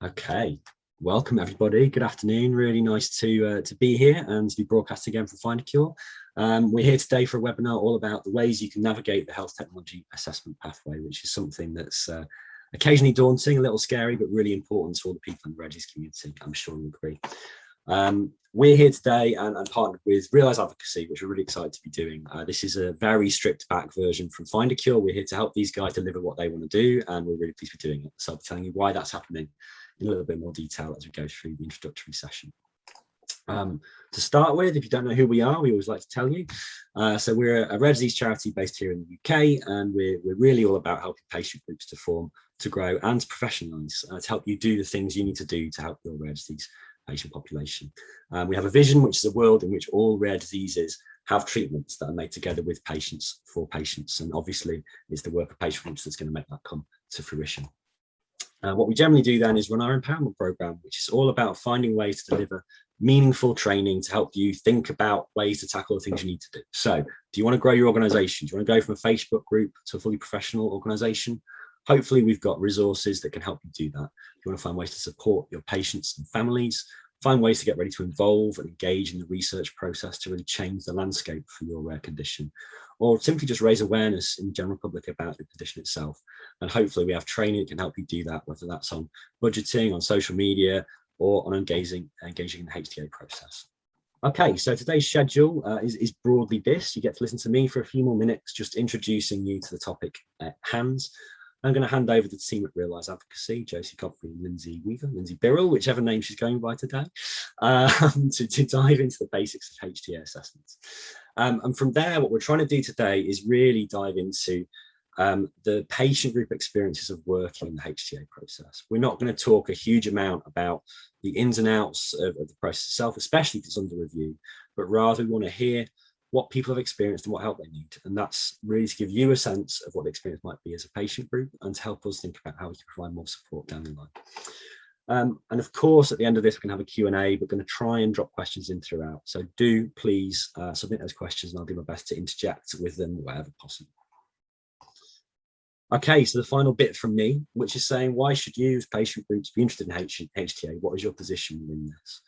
Okay, welcome everybody. Good afternoon. Really nice to be here and to be broadcast again from Findacure. We're here today for a webinar all about the ways you can navigate the health technology assessment pathway, which is something that's occasionally daunting, a little scary, but really important to all the people in the rare disease community. I'm sure you'll agree. We're here today and partnered with Realise Advocacy, which we're really excited to be doing. This is a very stripped back version from Findacure. We're here to help these guys deliver what they want to do, and we're really pleased to be doing it. So I'll be telling you why that's happening in a little bit more detail as we go through the introductory session. To start with, if you don't know who we are, we always like to tell you. So we're a rare disease charity based here in the UK, and we're really all about helping patient groups to form, to grow, and to professionalise, to help you do the things you need to do to help your rare disease patient population. We have a vision, which is a world in which all rare diseases have treatments that are made together with patients for patients, and obviously it's the work of patient groups that's going to make that come to fruition. What we generally do then is run our empowerment program, which is all about finding ways to deliver meaningful training to help you think about ways to tackle the things you need to do. So do you want to grow your organization? Do you want to go from a Facebook group to a fully professional organization? Hopefully we've got resources that can help you do that. If you want to find ways to support your patients and families, find ways to get ready to involve and engage in the research process to really change the landscape for your rare condition, or simply just raise awareness in the general public about the condition itself. And hopefully we have training that can help you do that, whether that's on budgeting, on social media, or on engaging in the HTA process. Okay, so today's schedule is broadly this. You get to listen to me for a few more minutes, just introducing you to the topic at hand. I'm going to hand over to the team at Realise Advocacy, Josie Godfrey and Lindsay Birrell, whichever name she's going by today, to dive into the basics of HTA assessments. And from there, what we're trying to do today is really dive into the patient group experiences of working in the HTA process. We're not going to talk a huge amount about the ins and outs of the process itself, especially if it's under review, but rather we want to hear what people have experienced and what help they need. And that's really to give you a sense of what the experience might be as a patient group and to help us think about how we can provide more support down the line. And of course, at the end of this, we can have a Q&A. We're going to try and drop questions in throughout. So do please submit those questions and I'll do my best to interject with them wherever possible. Okay, so the final bit from me, which is saying, why should you as patient groups be interested in HTA? What is your position within this?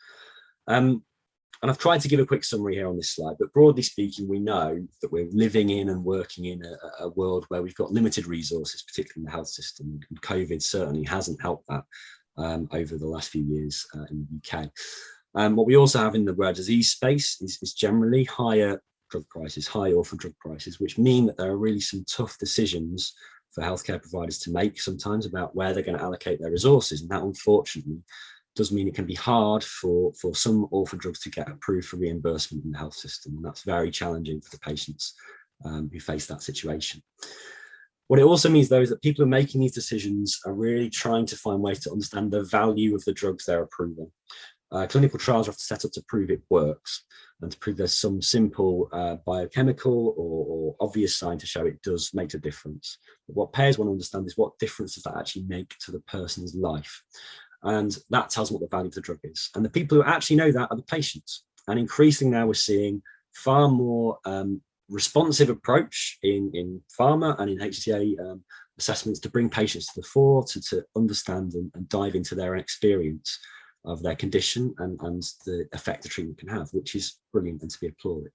And I've tried to give a quick summary here on this slide, but broadly speaking, we know that we're living in and working in a world where we've got limited resources, particularly in the health system. And COVID certainly hasn't helped that over the last few years in the UK. What we also have in the rare disease space is generally higher drug prices, high orphan drug prices, which mean that there are really some tough decisions for healthcare providers to make sometimes about where they're going to allocate their resources. And that, unfortunately, does mean it can be hard for some orphan drugs to get approved for reimbursement in the health system. And that's very challenging for the patients who face that situation. What it also means, though, is that people who are making these decisions are really trying to find ways to understand the value of the drugs they're approving. Clinical trials are often set up to prove it works and to prove there's some simple biochemical or obvious sign to show it does make a difference. But what payers want to understand is what difference does that actually make to the person's life? And that tells them what the value of the drug is. And the people who actually know that are the patients. And increasingly now we're seeing far more responsive approach in pharma and in HTA assessments to bring patients to the fore, to understand and dive into their experience of their condition and the effect the treatment can have, which is brilliant and to be applauded.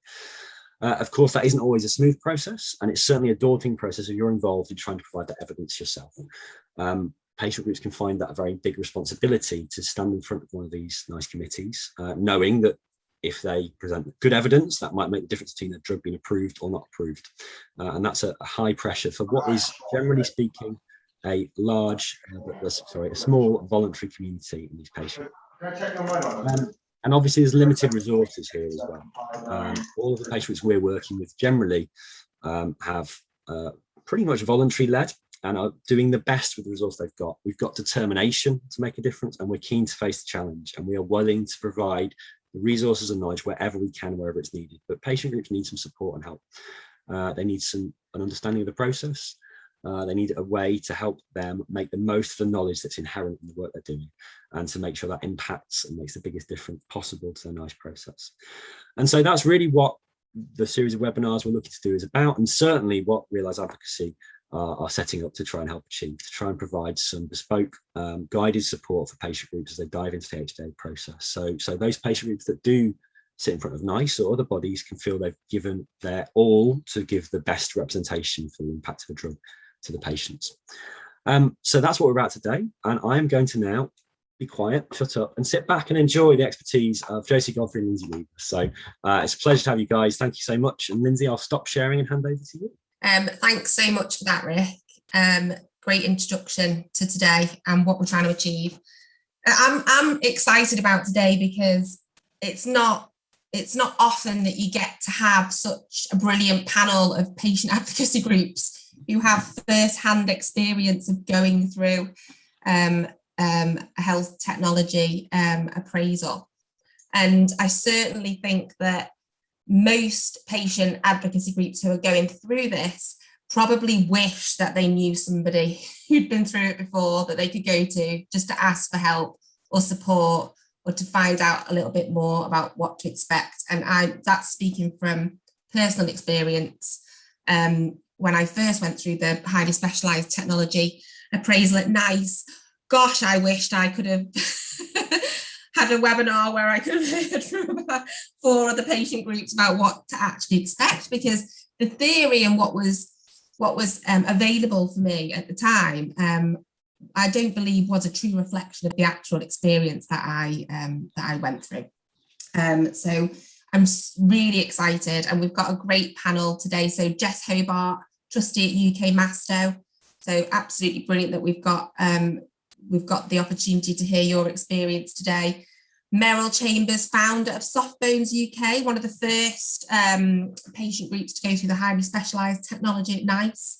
Of course, that isn't always a smooth process, and it's certainly a daunting process if you're involved in trying to provide that evidence yourself. Patient groups can find that a very big responsibility to stand in front of one of these nice committees, knowing that if they present good evidence, that might make the difference between a drug being approved or not approved. And that's a high pressure for what is, generally speaking, a small voluntary community in these patients. And obviously there's limited resources here as well. All of the patients we're working with generally have pretty much voluntary led and are doing the best with the resource they've got. We've got determination to make a difference, and we're keen to face the challenge, and we are willing to provide the resources and knowledge wherever we can, wherever it's needed. But patient groups need some support and help. They need an understanding of the process. They need a way to help them make the most of the knowledge that's inherent in the work they're doing, and to make sure that impacts and makes the biggest difference possible to a nice process. And so that's really what the series of webinars we're looking to do is about, and certainly what Realise Advocacy are setting up to try and help achieve, to try and provide some bespoke guided support for patient groups as they dive into the HTA process. So those patient groups that do sit in front of NICE or other bodies can feel they've given their all to give the best representation for the impact of a drug to the patients. So that's what we're about today. And I am going to now be quiet, shut up, and sit back and enjoy the expertise of Josie Godfrey and Lindsay Weaver. So it's a pleasure to have you guys. Thank you so much. And Lindsay, I'll stop sharing and hand over to you. Thanks so much for that, Rick. Great introduction to today and what we're trying to achieve. I'm excited about today because it's not often that you get to have such a brilliant panel of patient advocacy groups who have first-hand experience of going through a health technology appraisal. And I certainly think that most patient advocacy groups who are going through this probably wish that they knew somebody who'd been through it before that they could go to just to ask for help or support or to find out a little bit more about what to expect. And that's speaking from personal experience. When I first went through the highly specialised technology appraisal at NICE, gosh, I wished I could have had a webinar where I could have heard from about 4 other patient groups about what to actually expect, because the theory and what was available for me at the time, I don't believe was a true reflection of the actual experience that I went through. So I'm really excited, and we've got a great panel today. So Jess Hobart, trustee at UK Masto. So absolutely brilliant that we've got the opportunity to hear your experience today. Meryl Chambers, founder of Softbones UK, one of the first patient groups to go through the highly specialised technology at NICE,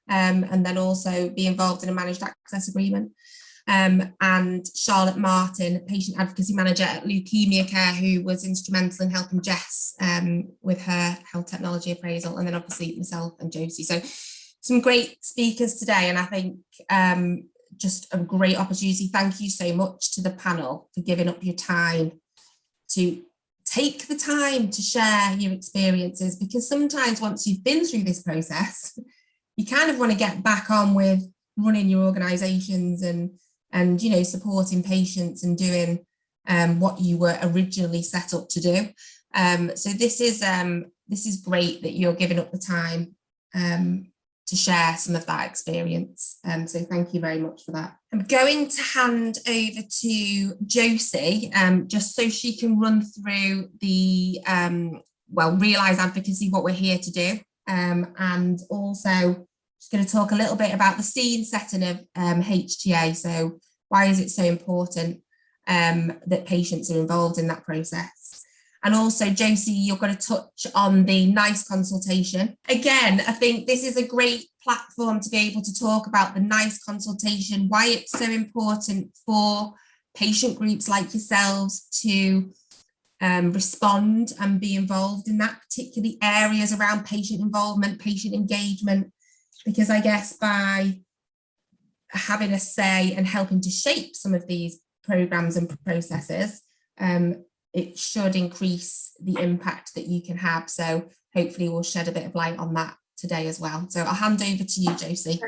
and then also be involved in a managed access agreement. And Charlotte Martin, patient advocacy manager at Leukemia Care, who was instrumental in helping Jess with her health technology appraisal, and then obviously myself and Josie. So some great speakers today, and I think just a great opportunity. Thank you so much to the panel for giving up your time to take the time to share your experiences, because sometimes once you've been through this process, you kind of want to get back on with running your organisations and you know, supporting patients and doing what you were originally set up to do. So this is great that you're giving up the time to share some of that experience. So thank you very much for that. I'm going to hand over to Josie, just so she can run through the, Realise Advocacy, what we're here to do. And also she's going to talk a little bit about the scene setting of HTA. So why is it so important that patients are involved in that process? And also, Josie, you're going to touch on the NICE consultation. Again, I think this is a great platform to be able to talk about the NICE consultation, why it's so important for patient groups like yourselves to respond and be involved in that, particularly areas around patient involvement, patient engagement, because I guess by having a say and helping to shape some of these programs and processes, it should increase the impact that you can have. So hopefully we'll shed a bit of light on that today as well. So I'll hand over to you, Josie.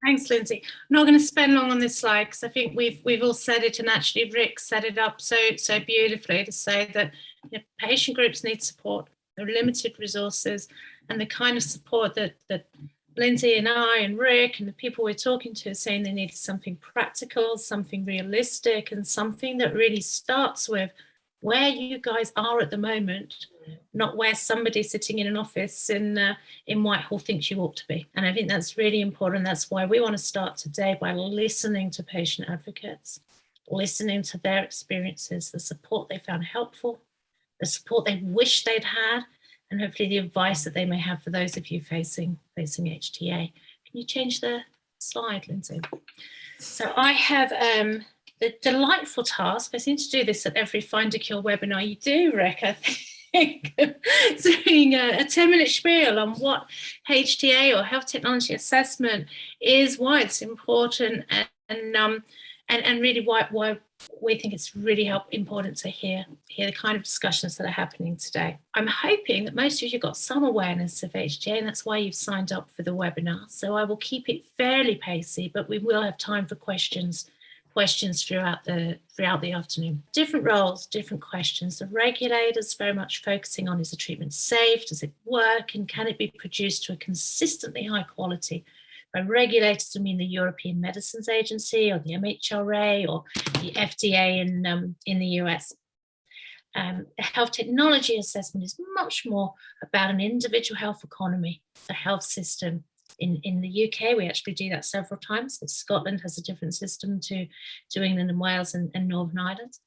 Thanks, Lindsay. I'm not going to spend long on this slide because I think we've all said it, and actually Rick set it up so beautifully to say that, you know, patient groups need support. There are limited resources, and the kind of support that Lindsay and I and Rick and the people we're talking to are saying they need something practical, something realistic, and something that really starts with where you guys are at the moment, not where somebody sitting in an office in Whitehall thinks you ought to be. And I think that's really important. That's why we want to start today by listening to patient advocates, listening to their experiences, the support they found helpful, the support they wish they'd had, and hopefully the advice that they may have for those of you facing HTA. Can you change the slide, Lindsay? So I have the delightful task, I seem to do this at every Findacure webinar you do, Rick, I think, doing a 10-minute spiel on what HTA or health technology assessment is, why it's important, and really why we think it's really important to hear the kind of discussions that are happening today. I'm hoping that most of you got some awareness of HTA, and that's why you've signed up for the webinar. So I will keep it fairly pacey, but we will have time for questions throughout the afternoon. Different roles, different questions. The regulators very much focusing on, is the treatment safe? Does it work? And can it be produced to a consistently high quality? By regulators, I mean the European Medicines Agency or the MHRA or the FDA in the US. The health technology assessment is much more about an individual health economy, the health system. In the UK, we actually do that several times. Scotland has a different system to England and Wales and Northern Ireland.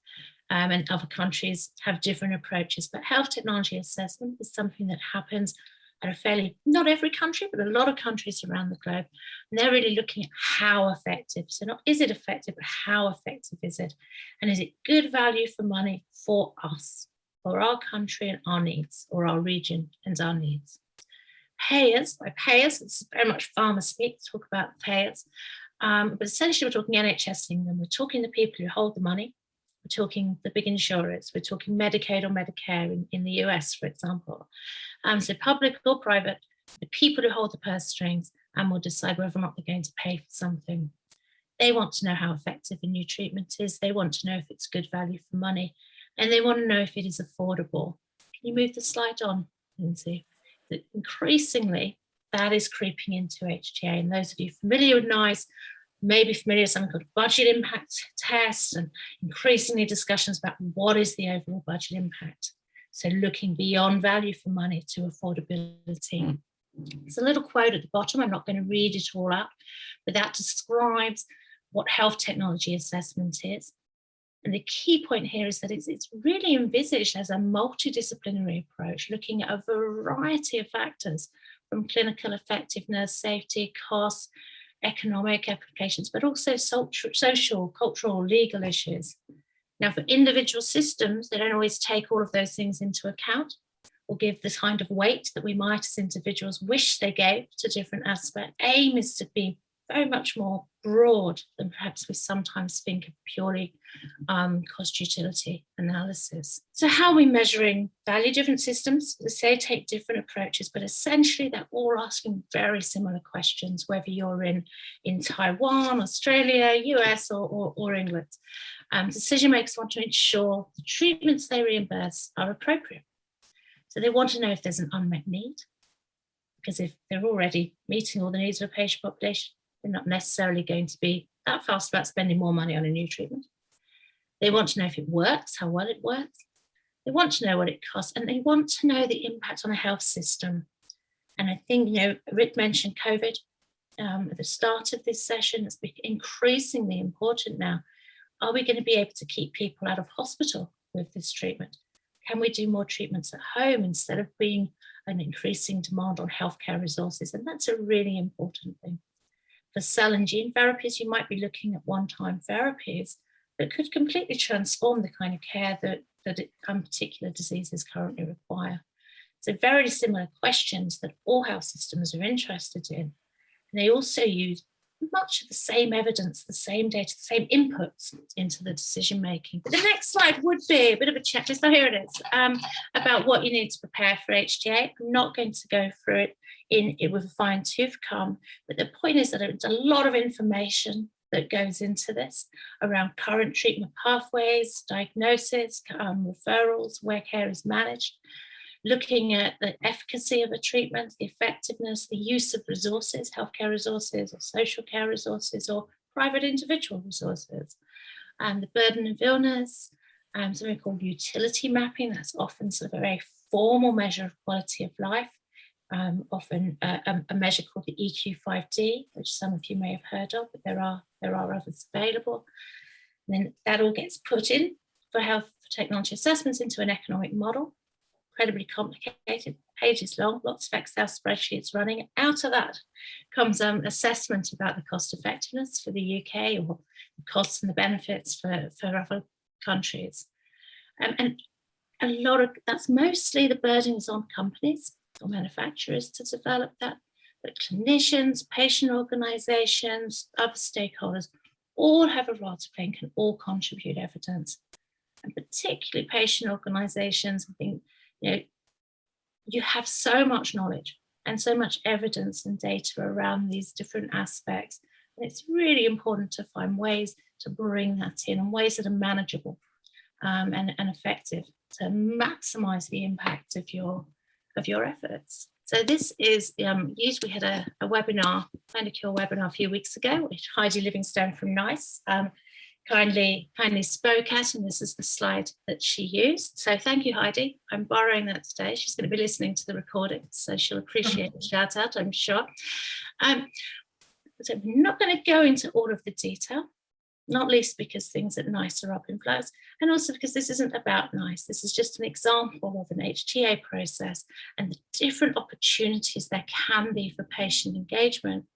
And other countries have different approaches. But health technology assessment is something that happens at a fairly, not every country, but a lot of countries around the globe. And they're really looking at how effective. So not is it effective, but how effective is it? And is it good value for money for us, for our country and our needs, or our region and our needs? Payers, by payers, it's very much pharma speak, talk about payers. But essentially we're talking NHS England, we're talking the people who hold the money, we're talking the big insurers, we're talking Medicaid or Medicare in the US, for example. So public or private, the people who hold the purse strings and will decide whether or not they're going to pay for something. They want to know how effective a new treatment is, they want to know if it's good value for money, and they want to know if it is affordable. Can you move the slide on, Lindsay? That increasingly that is creeping into HTA, and those of you familiar with NICE may be familiar with something called budget impact tests, and increasingly discussions about what is the overall budget impact. So looking beyond value for money to affordability. There's a little quote at the bottom, I'm not going to read it all out, but that describes what health technology assessment is. And the key point here is that it's really envisaged as a multidisciplinary approach, looking at a variety of factors from clinical effectiveness, safety, costs, economic applications, but also social, cultural, legal issues. Now, for individual systems, they don't always take all of those things into account or give the kind of weight that we might as individuals wish they gave to different aspects. Aim is to be very much more broad than perhaps we sometimes think of purely cost utility analysis. So how are we measuring value? Different systems, they say, take different approaches, but essentially they're all asking very similar questions, whether you're in Taiwan, Australia, US or England. Decision makers want to ensure the treatments they reimburse are appropriate. So they want to know if there's an unmet need, because if they're already meeting all the needs of a patient population, they're not necessarily going to be that fast about spending more money on a new treatment. They want to know if it works, how well it works. They want to know what it costs, and they want to know the impact on a health system. And I think, Rick mentioned COVID at the start of this session. It's increasingly important now. Are we going to be able to keep people out of hospital with this treatment? Can we do more treatments at home instead of being an increasing demand on healthcare resources? And that's a really important thing. For cell and gene therapies, you might be looking at one-time therapies that could completely transform the kind of care that particular diseases currently require. So very similar questions that all health systems are interested in. And they also use much of the same evidence, the same data, the same inputs into the decision making. The next slide would be a bit of a checklist. So here it is, about what you need to prepare for HTA. I'm not going to go through it with a fine tooth comb, but the point is that it's a lot of information that goes into this around current treatment pathways, diagnosis, referrals, where care is managed, looking at the efficacy of a treatment, the effectiveness, the use of resources, healthcare resources or social care resources or private individual resources, and the burden of illness, something called utility mapping. That's often sort of a very formal measure of quality of life, often a measure called the EQ5D, which some of you may have heard of, but there are others available. And then that all gets put in for health technology assessments into an economic model. Incredibly complicated, pages long, lots of Excel spreadsheets running. Out of that comes assessment about the cost effectiveness for the UK or the costs and the benefits for other countries. And a lot of that's mostly the burden is on companies or manufacturers to develop that, but clinicians, patient organisations, other stakeholders all have a role to play and can all contribute evidence. And particularly patient organisations, I think, you have so much knowledge and so much evidence and data around these different aspects. And it's really important to find ways to bring that in, and ways that are manageable and effective to maximise the impact of your efforts. So this is used. We had a webinar, Findacure webinar a few weeks ago, which Heidi Livingstone from NICE kindly spoke at, and this is the slide that she used. So thank you, Heidi. I'm borrowing that today. She's going to be listening to the recording, so she'll appreciate the shout out, I'm sure. So we're not going to go into all of the detail, not least because things at NICE are up in flux, and also because this isn't about NICE. This is just an example of an HTA process and the different opportunities there can be for patient engagement.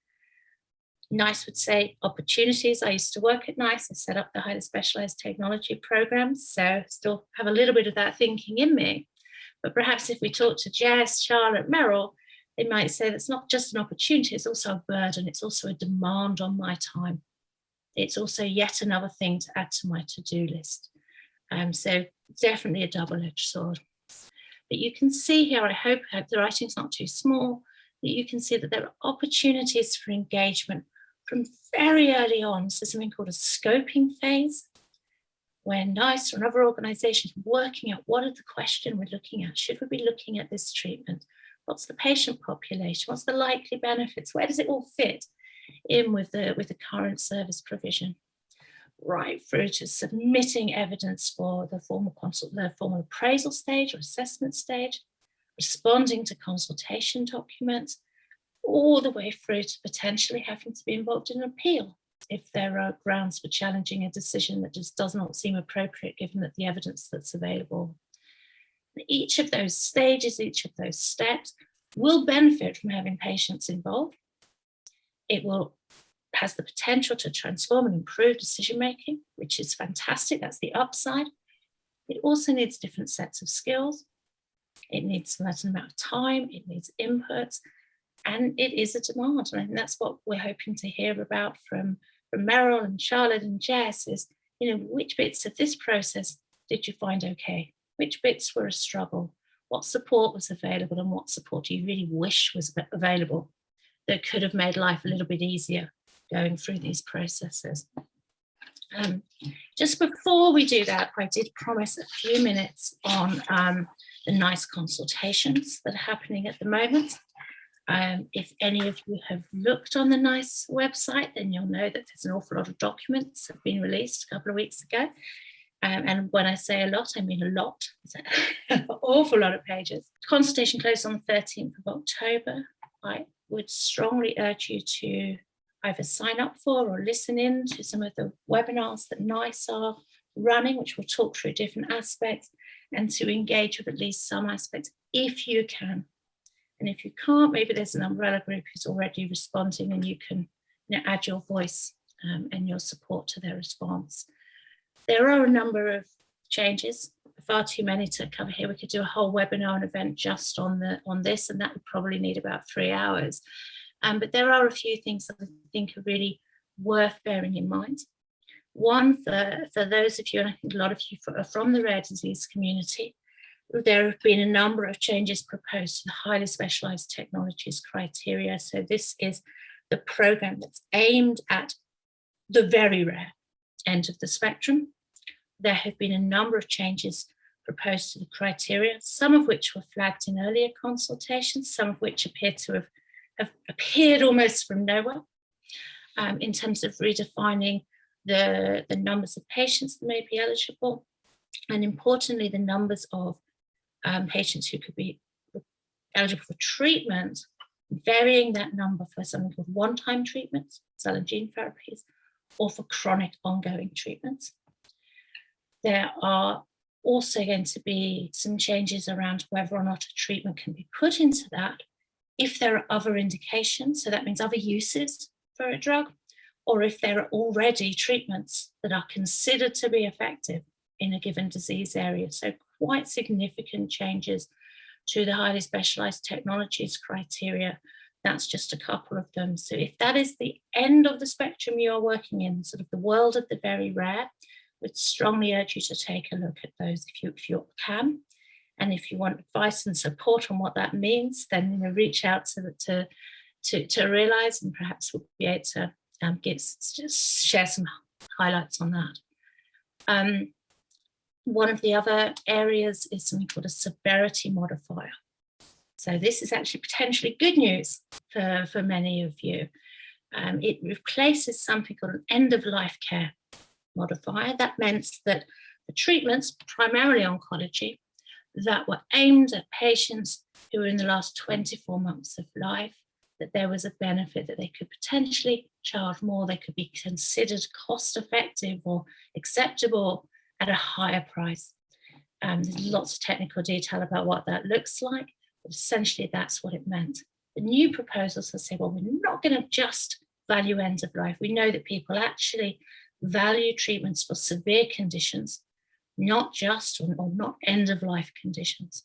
NICE would say opportunities. I used to work at NICE. I set up the highly specialised technology programs, so still have a little bit of that thinking in me. But perhaps if we talk to Jess, Charlotte, Meryl, they might say that's not just an opportunity, it's also a burden, it's also a demand on my time. It's also yet another thing to add to my to-do list. So definitely a double-edged sword. But you can see here, I hope the writing's not too small, that you can see that there are opportunities for engagement from very early on. So something called a scoping phase, where NICE or another organisation is working out what are the question we're looking at. Should we be looking at this treatment? What's the patient population? What's the likely benefits? Where does it all fit in with the current service provision? Right through to submitting evidence for the formal appraisal stage or assessment stage, responding to consultation documents, all the way through to potentially having to be involved in an appeal if there are grounds for challenging a decision that just does not seem appropriate given that the evidence that's available. Each of those stages, each of those steps will benefit from having patients involved. It has the potential to transform and improve decision making, which is fantastic. That's the upside. It also needs different sets of skills. It needs a certain amount of time. It needs inputs, and it is a demand. And I think that's what we're hoping to hear about from Meryl and Charlotte and Jess is, which bits of this process did you find okay? Which bits were a struggle? What support was available, and what support do you really wish was available that could have made life a little bit easier going through these processes? Just before we do that, I did promise a few minutes on the NICE consultations that are happening at the moment. If any of you have looked on the NICE website, then you'll know that there's an awful lot of documents that have been released a couple of weeks ago. And when I say a lot, I mean a lot. It's an awful lot of pages. Consultation closed on the 13th of October. I would strongly urge you to either sign up for or listen in to some of the webinars that NICE are running, which will talk through different aspects, and to engage with at least some aspects if you can. And if you can't, maybe there's an umbrella group who's already responding and you can add your voice and your support to their response. There are a number of changes, far too many to cover here. We could do a whole webinar and event just on this, and that would probably need about 3 hours. But there are a few things that I think are really worth bearing in mind. One, for those of you, and I think a lot of you are from the rare disease community, there have been a number of changes proposed to the highly specialised technologies criteria. So this is the programme that's aimed at the very rare end of the spectrum. There have been a number of changes proposed to the criteria, some of which were flagged in earlier consultations, some of which appear to have appeared almost from nowhere, in terms of redefining the numbers of patients that may be eligible, and importantly, the numbers of patients who could be eligible for treatment, varying that number for something called one-time treatments, cell and gene therapies, or for chronic ongoing treatments. There are also going to be some changes around whether or not a treatment can be put into that if there are other indications, so that means other uses for a drug, or if there are already treatments that are considered to be effective in a given disease area. So quite significant changes to the highly specialised technologies criteria That's just a couple of them. So if that is the end of the spectrum you're working in, sort of the world of the very rare, would strongly urge you to take a look at those if you can. And if you want advice and support on what that means, then reach out to Realise, and perhaps we'll be able to just share some highlights on that. One of the other areas is something called a severity modifier. So this is actually potentially good news for many of you. It replaces something called an end-of-life care modifier. That meant that the treatments, primarily oncology, that were aimed at patients who were in the last 24 months of life, that there was a benefit that they could potentially charge more, they could be considered cost-effective or acceptable at a higher price. There's lots of technical detail about what that looks like, but essentially that's what it meant. The new proposals have said, well, we're not going to just value end of life. We know that people actually value treatments for severe conditions, not just or not end of life conditions.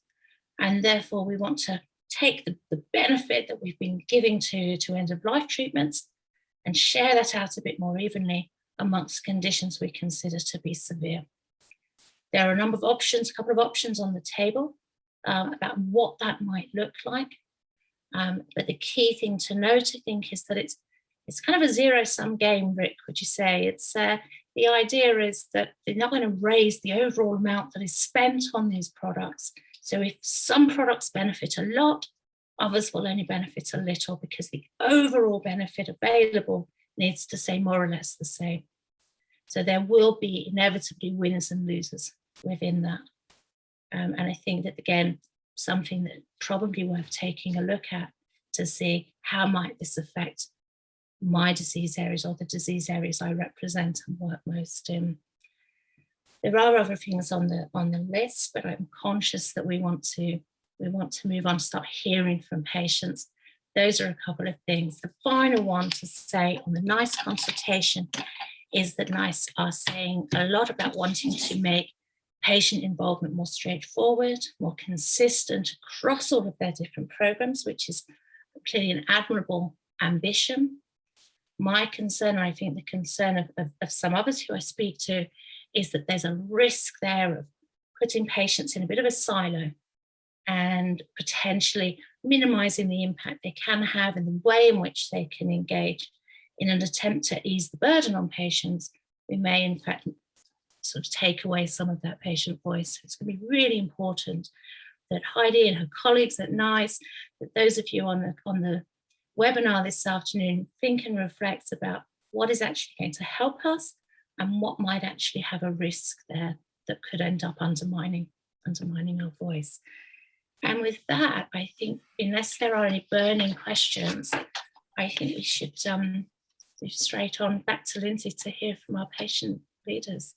And therefore we want to take the benefit that we've been giving to end of life treatments and share that out a bit more evenly amongst conditions we consider to be severe. There are a couple of options on the table about what that might look like. But the key thing to note, I think, is that it's kind of a zero-sum game, Rick, would you say? It's the idea is that they're not going to raise the overall amount that is spent on these products. So if some products benefit a lot, others will only benefit a little, because the overall benefit available needs to stay more or less the same. So there will be inevitably winners and losers within that. And I think that, again, something that probably worth taking a look at to see how might this affect my disease areas or the disease areas I represent and work most in. There are other things on the list, but I'm conscious that we want to move on, start hearing from patients. Those are a couple of things. The final one to say on the NICE consultation is that NICE are saying a lot about wanting to make patient involvement more straightforward, more consistent across all of their different programs, which is clearly an admirable ambition. My concern, and I think the concern of some others who I speak to, is that there's a risk there of putting patients in a bit of a silo and potentially minimizing the impact they can have in the way in which they can engage. In an attempt to ease the burden on patients, we may in fact sort of take away some of that patient voice. It's going to be really important that Heidi and her colleagues at NICE, that those of you on the webinar this afternoon think and reflect about what is actually going to help us and what might actually have a risk there that could end up undermining our voice. And with that, I think, unless there are any burning questions, I think we should move straight on back to Lindsay to hear from our patient leaders.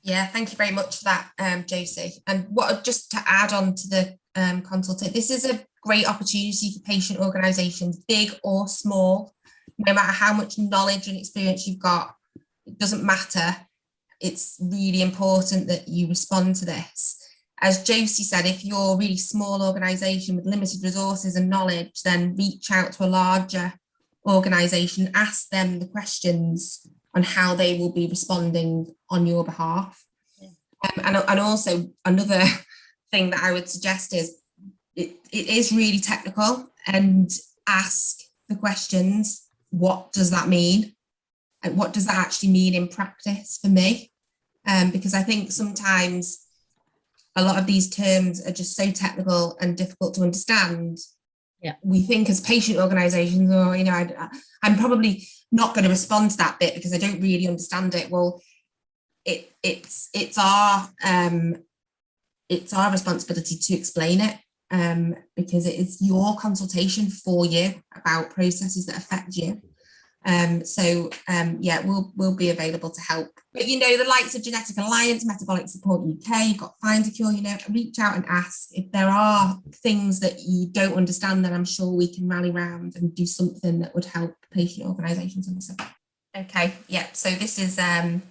Yeah, thank you very much for that, Josie. And just to add on to the consultation, this is a great opportunity for patient organisations, big or small, no matter how much knowledge and experience you've got, it doesn't matter. It's really important that you respond to this. As Josie said, if you're a really small organisation with limited resources and knowledge, then reach out to a larger organisation, ask them the questions on how they will be responding on your behalf. Yeah. And also another thing that I would suggest is it is really technical, and ask the questions, what does that mean? And what does that actually mean in practice for me? Because I think sometimes a lot of these terms are just so technical and difficult to understand. Yeah, we think as patient organisations, or I'm probably not going to respond to that bit because I don't really understand it. Well, it's our responsibility to explain it, because it is your consultation for you about processes that affect you. Yeah, we'll be available to help. But the likes of Genetic Alliance, Metabolic Support UK, you've got Findacure, reach out and ask. If there are things that you don't understand, then I'm sure we can rally around and do something that would help patient organisations understand. Okay, yeah, so this is the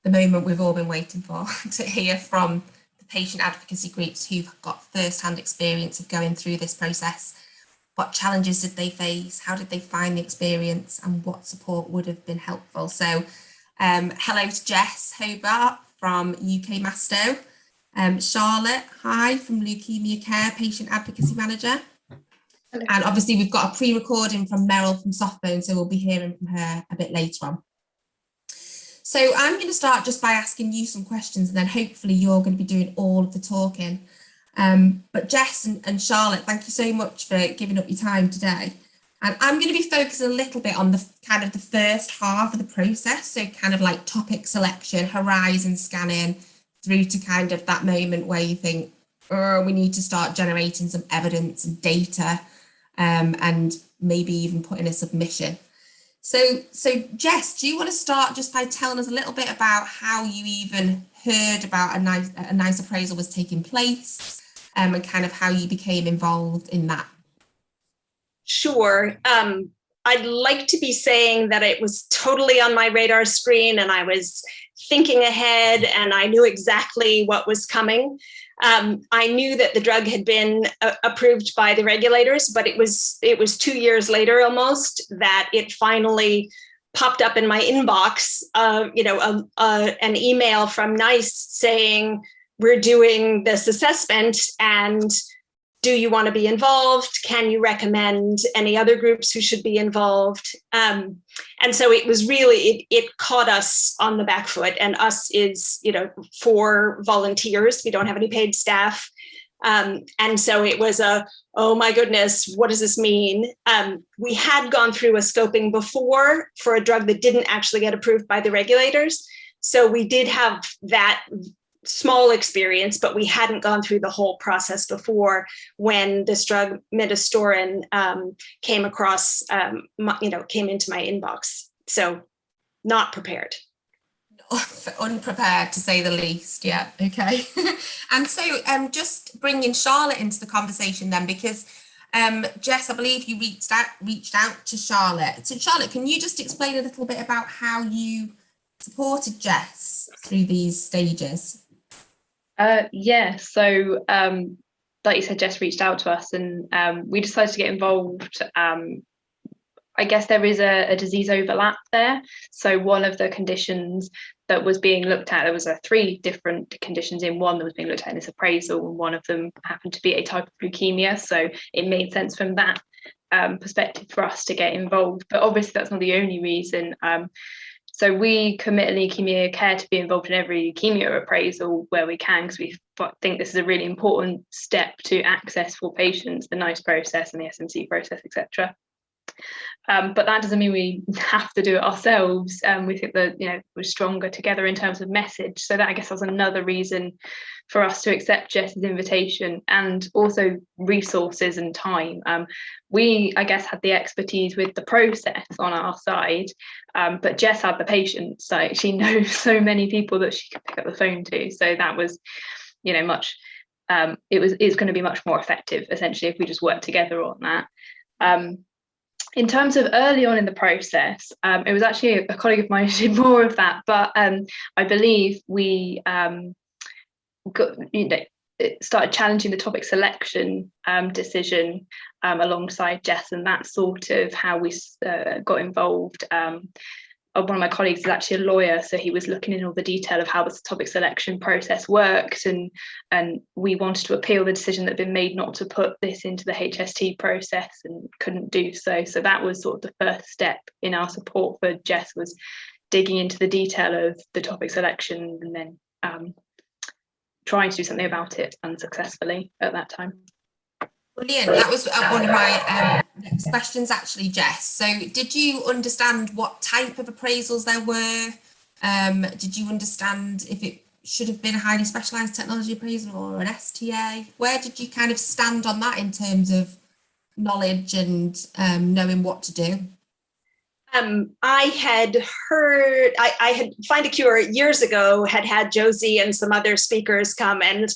moment we've all been waiting for, to hear from the patient advocacy groups who've got first-hand experience of going through this process. What challenges did they face? How did they find the experience, and what support would have been helpful? So hello to Jess Hobart from UK Masto. Charlotte, hi, from Leukemia Care, Patient Advocacy Manager. Hello. And obviously we've got a pre-recording from Meryl from Softbone, so we'll be hearing from her a bit later on. So I'm going to start just by asking you some questions, and then hopefully you're going to be doing all of the talking. But Jess and Charlotte, thank you so much for giving up your time today. And I'm going to be focusing a little bit on the kind of the first half of the process, so kind of like topic selection, horizon scanning, through to kind of that moment where you think, oh, we need to start generating some evidence and data, and maybe even put in a submission. So Jess, do you want to start just by telling us a little bit about how you even heard about a NICE appraisal was taking place, and kind of how you became involved in that? Sure. I'd like to be saying that it was totally on my radar screen and I was thinking ahead and I knew exactly what was coming. I knew that the drug had been approved by the regulators, but it was 2 years later almost that it finally popped up in my inbox, an email from NICE saying, we're doing this assessment and do you want to be involved? Can you recommend any other groups who should be involved? And so it was really, it caught us on the back foot, and us is, for volunteers. We don't have any paid staff. And so it was oh my goodness, what does this mean? We had gone through a scoping before for a drug that didn't actually get approved by the regulators. So we did have that small experience, but we hadn't gone through the whole process before when this drug midostaurin came across, came into my inbox. So not prepared. Unprepared to say the least. Yeah. Okay. And so just bringing Charlotte into the conversation then, because Jess, I believe you reached out to Charlotte. So Charlotte, can you just explain a little bit about how you supported Jess through these stages? So like you said, Jess reached out to us and we decided to get involved. I guess there is a disease overlap there. So one of the conditions that was being looked at, there was 3 different conditions in one that was being looked at in this appraisal, and one of them happened to be a type of leukemia. So it made sense from that perspective for us to get involved. But obviously that's not the only reason. So we commit Leukemia Care to be involved in every leukemia appraisal where we can, because we think this is a really important step to access for patients, the NICE process and the SMC process, etc. But that doesn't mean we have to do it ourselves. We think that we're stronger together in terms of message. So that, I guess, was another reason for us to accept Jess's invitation, and also resources and time. We, I guess, had the expertise with the process on our side, but Jess had the patients. So she knows so many people that she could pick up the phone to. So that was, much. It's going to be much more effective, essentially, if we just work together on that. In terms of early on in the process, it was actually a colleague of mine who did more of that, but I believe we started challenging the topic selection decision alongside Jess, and that's sort of how we got involved. One of my colleagues is actually a lawyer, so he was looking in all the detail of how the topic selection process worked, and we wanted to appeal the decision that had been made not to put this into the HST process, and couldn't do so. So that was sort of the first step in our support for Jess, was digging into the detail of the topic selection and then trying to do something about it unsuccessfully at that time. Brilliant. That was one of my next questions, actually, Jess. So did you understand what type of appraisals there were? Did you understand if it should have been a highly specialised technology appraisal or an STA? Where did you kind of stand on that in terms of knowledge and knowing what to do? I had heard, I had Findacure years ago had Josie and some other speakers come and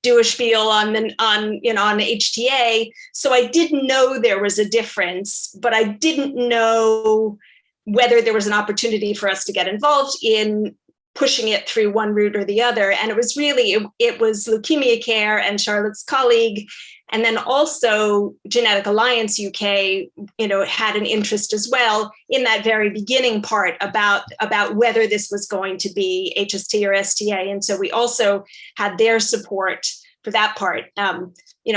do a spiel on HTA. So I didn't know there was a difference, but I didn't know whether there was an opportunity for us to get involved in pushing it through one route or the other. And it was really, it was Leukemia Care and Charlotte's colleague, and then also Genetic Alliance UK, had an interest as well in that very beginning part about whether this was going to be HST or STA. And so we also had their support for that part.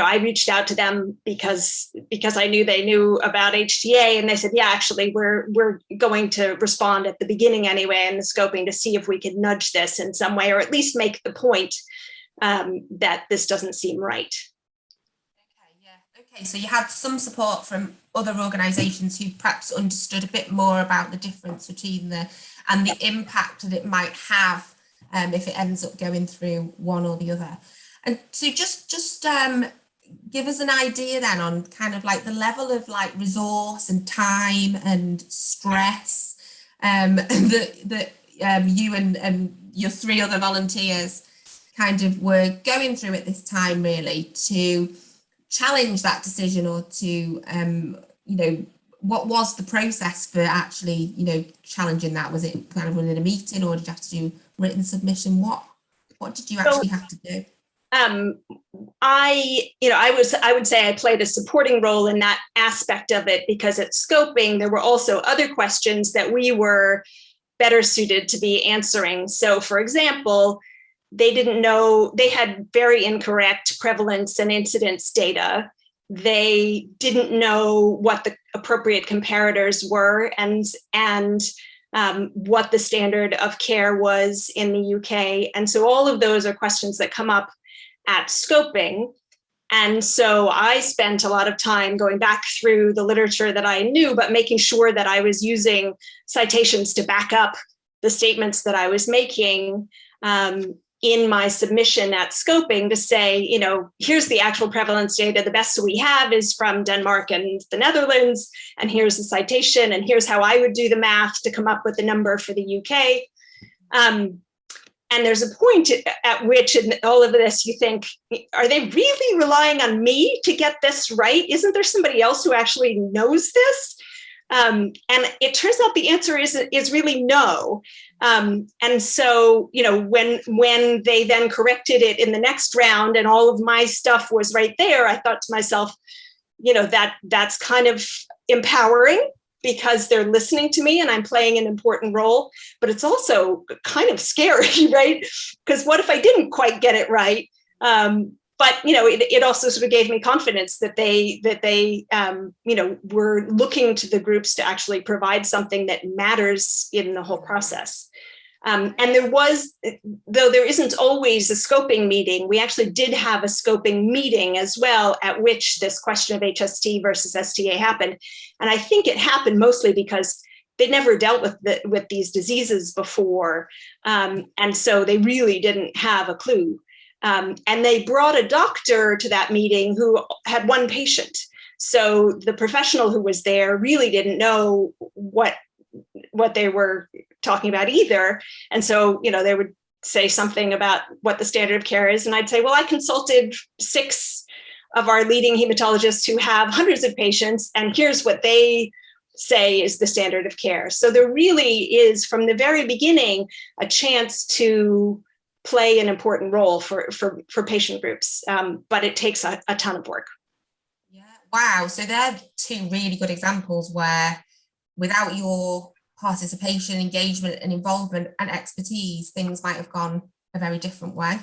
I reached out to them because I knew they knew about HTA, and they said, yeah, actually, we're going to respond at the beginning anyway in the scoping to see if we could nudge this in some way, or at least make the point that this doesn't seem right. Okay, so you had some support from other organisations who perhaps understood a bit more about the difference between the impact that it might have if it ends up going through one or the other. And so just give us an idea then on kind of like the level of like resource and time and stress that you and your 3 other volunteers kind of were going through at this time, really, to challenge that decision, or to what was the process for actually challenging that? Was it kind of running a meeting, or did you have to do written submission? What did you actually have to do? I would say I played a supporting role in that aspect of it, because at scoping there were also other questions that we were better suited to be answering. So, for example, they didn't know, they had very incorrect prevalence and incidence data. They didn't know what the appropriate comparators were and what the standard of care was in the UK. And so all of those are questions that come up at scoping. And so I spent a lot of time going back through the literature that I knew, but making sure that I was using citations to back up the statements that I was making in my submission at scoping, to say, here's the actual prevalence data. The best we have is from Denmark and the Netherlands, and here's the citation, and here's how I would do the math to come up with the number for the UK. And there's a point at which in all of this, you think, are they really relying on me to get this right? Isn't there somebody else who actually knows this? And it turns out the answer is really no. And so, when they then corrected it in the next round and all of my stuff was right there, I thought to myself, that's kind of empowering, because they're listening to me and I'm playing an important role, but it's also kind of scary, right? Because what if I didn't quite get it right? But it also sort of gave me confidence that they were looking to the groups to actually provide something that matters in the whole process. And there was, though there isn't always a scoping meeting, we actually did have a scoping meeting as well, at which this question of HST versus STA happened. And I think it happened mostly because they never dealt with these diseases before. And so they really didn't have a clue. And they brought a doctor to that meeting who had one patient. So the professional who was there really didn't know what they were talking about either. And so, they would say something about what the standard of care is. And I'd say, well, I consulted 6 of our leading hematologists who have hundreds of patients, and here's what they say is the standard of care. So there really is, from the very beginning, a chance to play an important role for patient groups, but it takes a ton of work. Yeah, wow. So they're 2 really good examples where without your participation, engagement and involvement and expertise, things might have gone a very different way.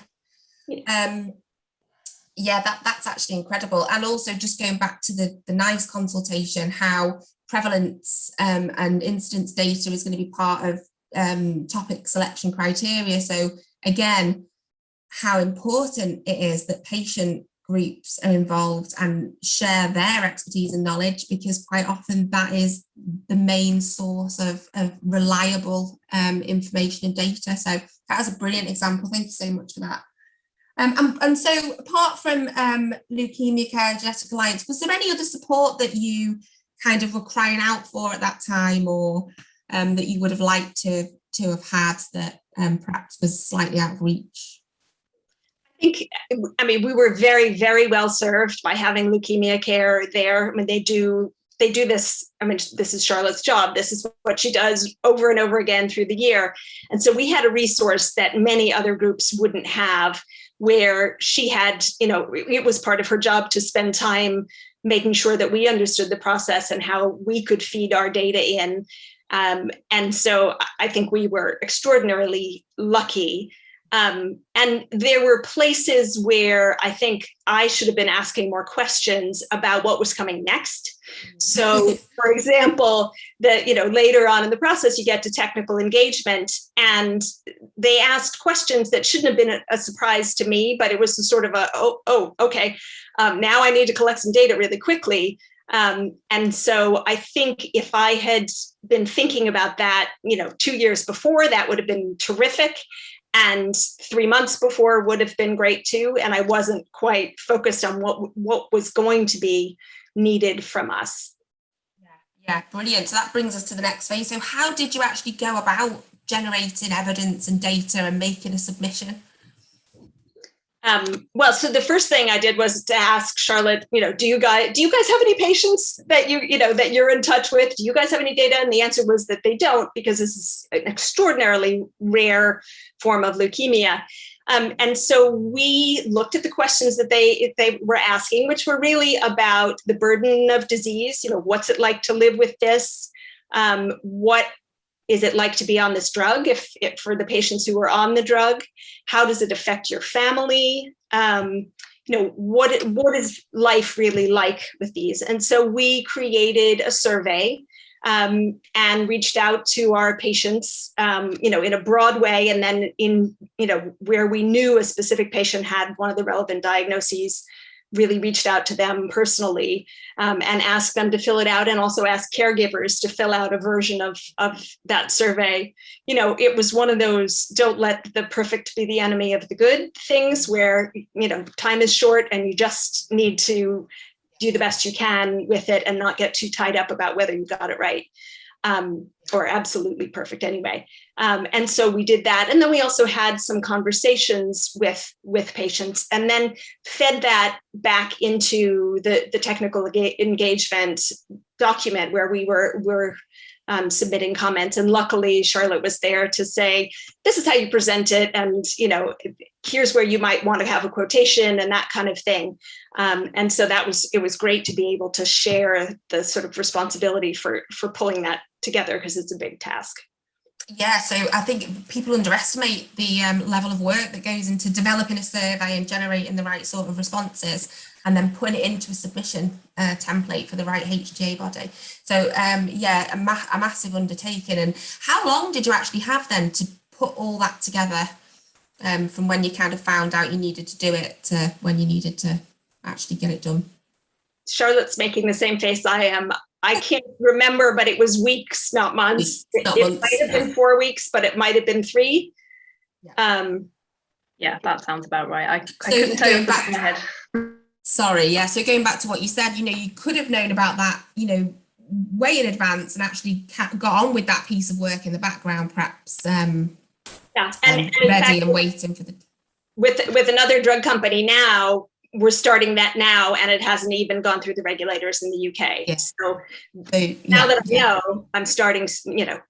Yeah, that's actually incredible. And also just going back to the NICE consultation, how prevalence and incidence data is going to be part of topic selection criteria. So again, how important it is that patient groups are involved and share their expertise and knowledge, because quite often that is the main source of reliable information and data. So that was a brilliant example. Thank you so much for that. And so apart from Leukemia Care and Genetic Alliance, was there any other support that you kind of were crying out for at that time, or that you would have liked to have had that perhaps was slightly out of reach? I mean, we were very, very well served by having Leukemia Care there. I mean, they do they do this. I mean, this is Charlotte's job. This is what she does over and over again through the year. And so we had a resource that many other groups wouldn't have, where she had, it was part of her job to spend time making sure that we understood the process and how we could feed our data in. And so I think we were extraordinarily lucky. And there were places where I think I should have been asking more questions about what was coming next. So, for example, later on in the process, you get to technical engagement, and they asked questions that shouldn't have been a surprise to me, but it was sort of okay. Now I need to collect some data really quickly. And so I think if I had been thinking about that, 2 years before, that would have been terrific. And 3 months before would have been great too. And I wasn't quite focused on what was going to be needed from us. Yeah, brilliant. So that brings us to the next phase. So how did you actually go about generating evidence and data and making a submission? Well, so the first thing I did was to ask Charlotte, do you guys have any patients that that you're in touch with? Do you guys have any data? And the answer was that they don't, because this is an extraordinarily rare form of leukemia. And so we looked at the questions that they were asking, which were really about the burden of disease. What's it like to live with this? What is it like to be on this drug? If for the patients who are on the drug, how does it affect your family? What is life really like with these? And so we created a survey and reached out to our patients, in a broad way. And then where we knew a specific patient had one of the relevant diagnoses, really reached out to them personally and asked them to fill it out, and also asked caregivers to fill out a version of that survey. It was one of those don't let the perfect be the enemy of the good things, where, time is short and you just need to do the best you can with it and not get too tied up about whether you got it right. Or absolutely perfect anyway. And so we did that. And then we also had some conversations with patients, and then fed that back into the technical engagement document where we were submitting comments. And luckily, Charlotte was there to say, this is how you present it. And, here's where you might want to have a quotation and that kind of thing. And so it was great to be able to share the sort of responsibility for pulling that together, because it's a big task. Yeah, so I think people underestimate the level of work that goes into developing a survey and generating the right sort of responses, and then putting it into a submission template for the right HTA body. So a massive undertaking. And how long did you actually have then to put all that together, from when you kind of found out you needed to do it to when you needed to actually get it done? Charlotte's making the same face I am. I can't remember, but it was weeks, not months. It might have been 4 weeks, but it might have been 3. Yeah, that sounds about right. I couldn't tell you off the top of my head. Sorry, yeah. So going back to what you said, you could have known about that, way in advance, and actually got on with that piece of work in the background, perhaps. And ready fact, and waiting for the. With another drug company now, we're starting that now, and it hasn't even gone through the regulators in the UK. Yeah. So now that I know, I'm starting,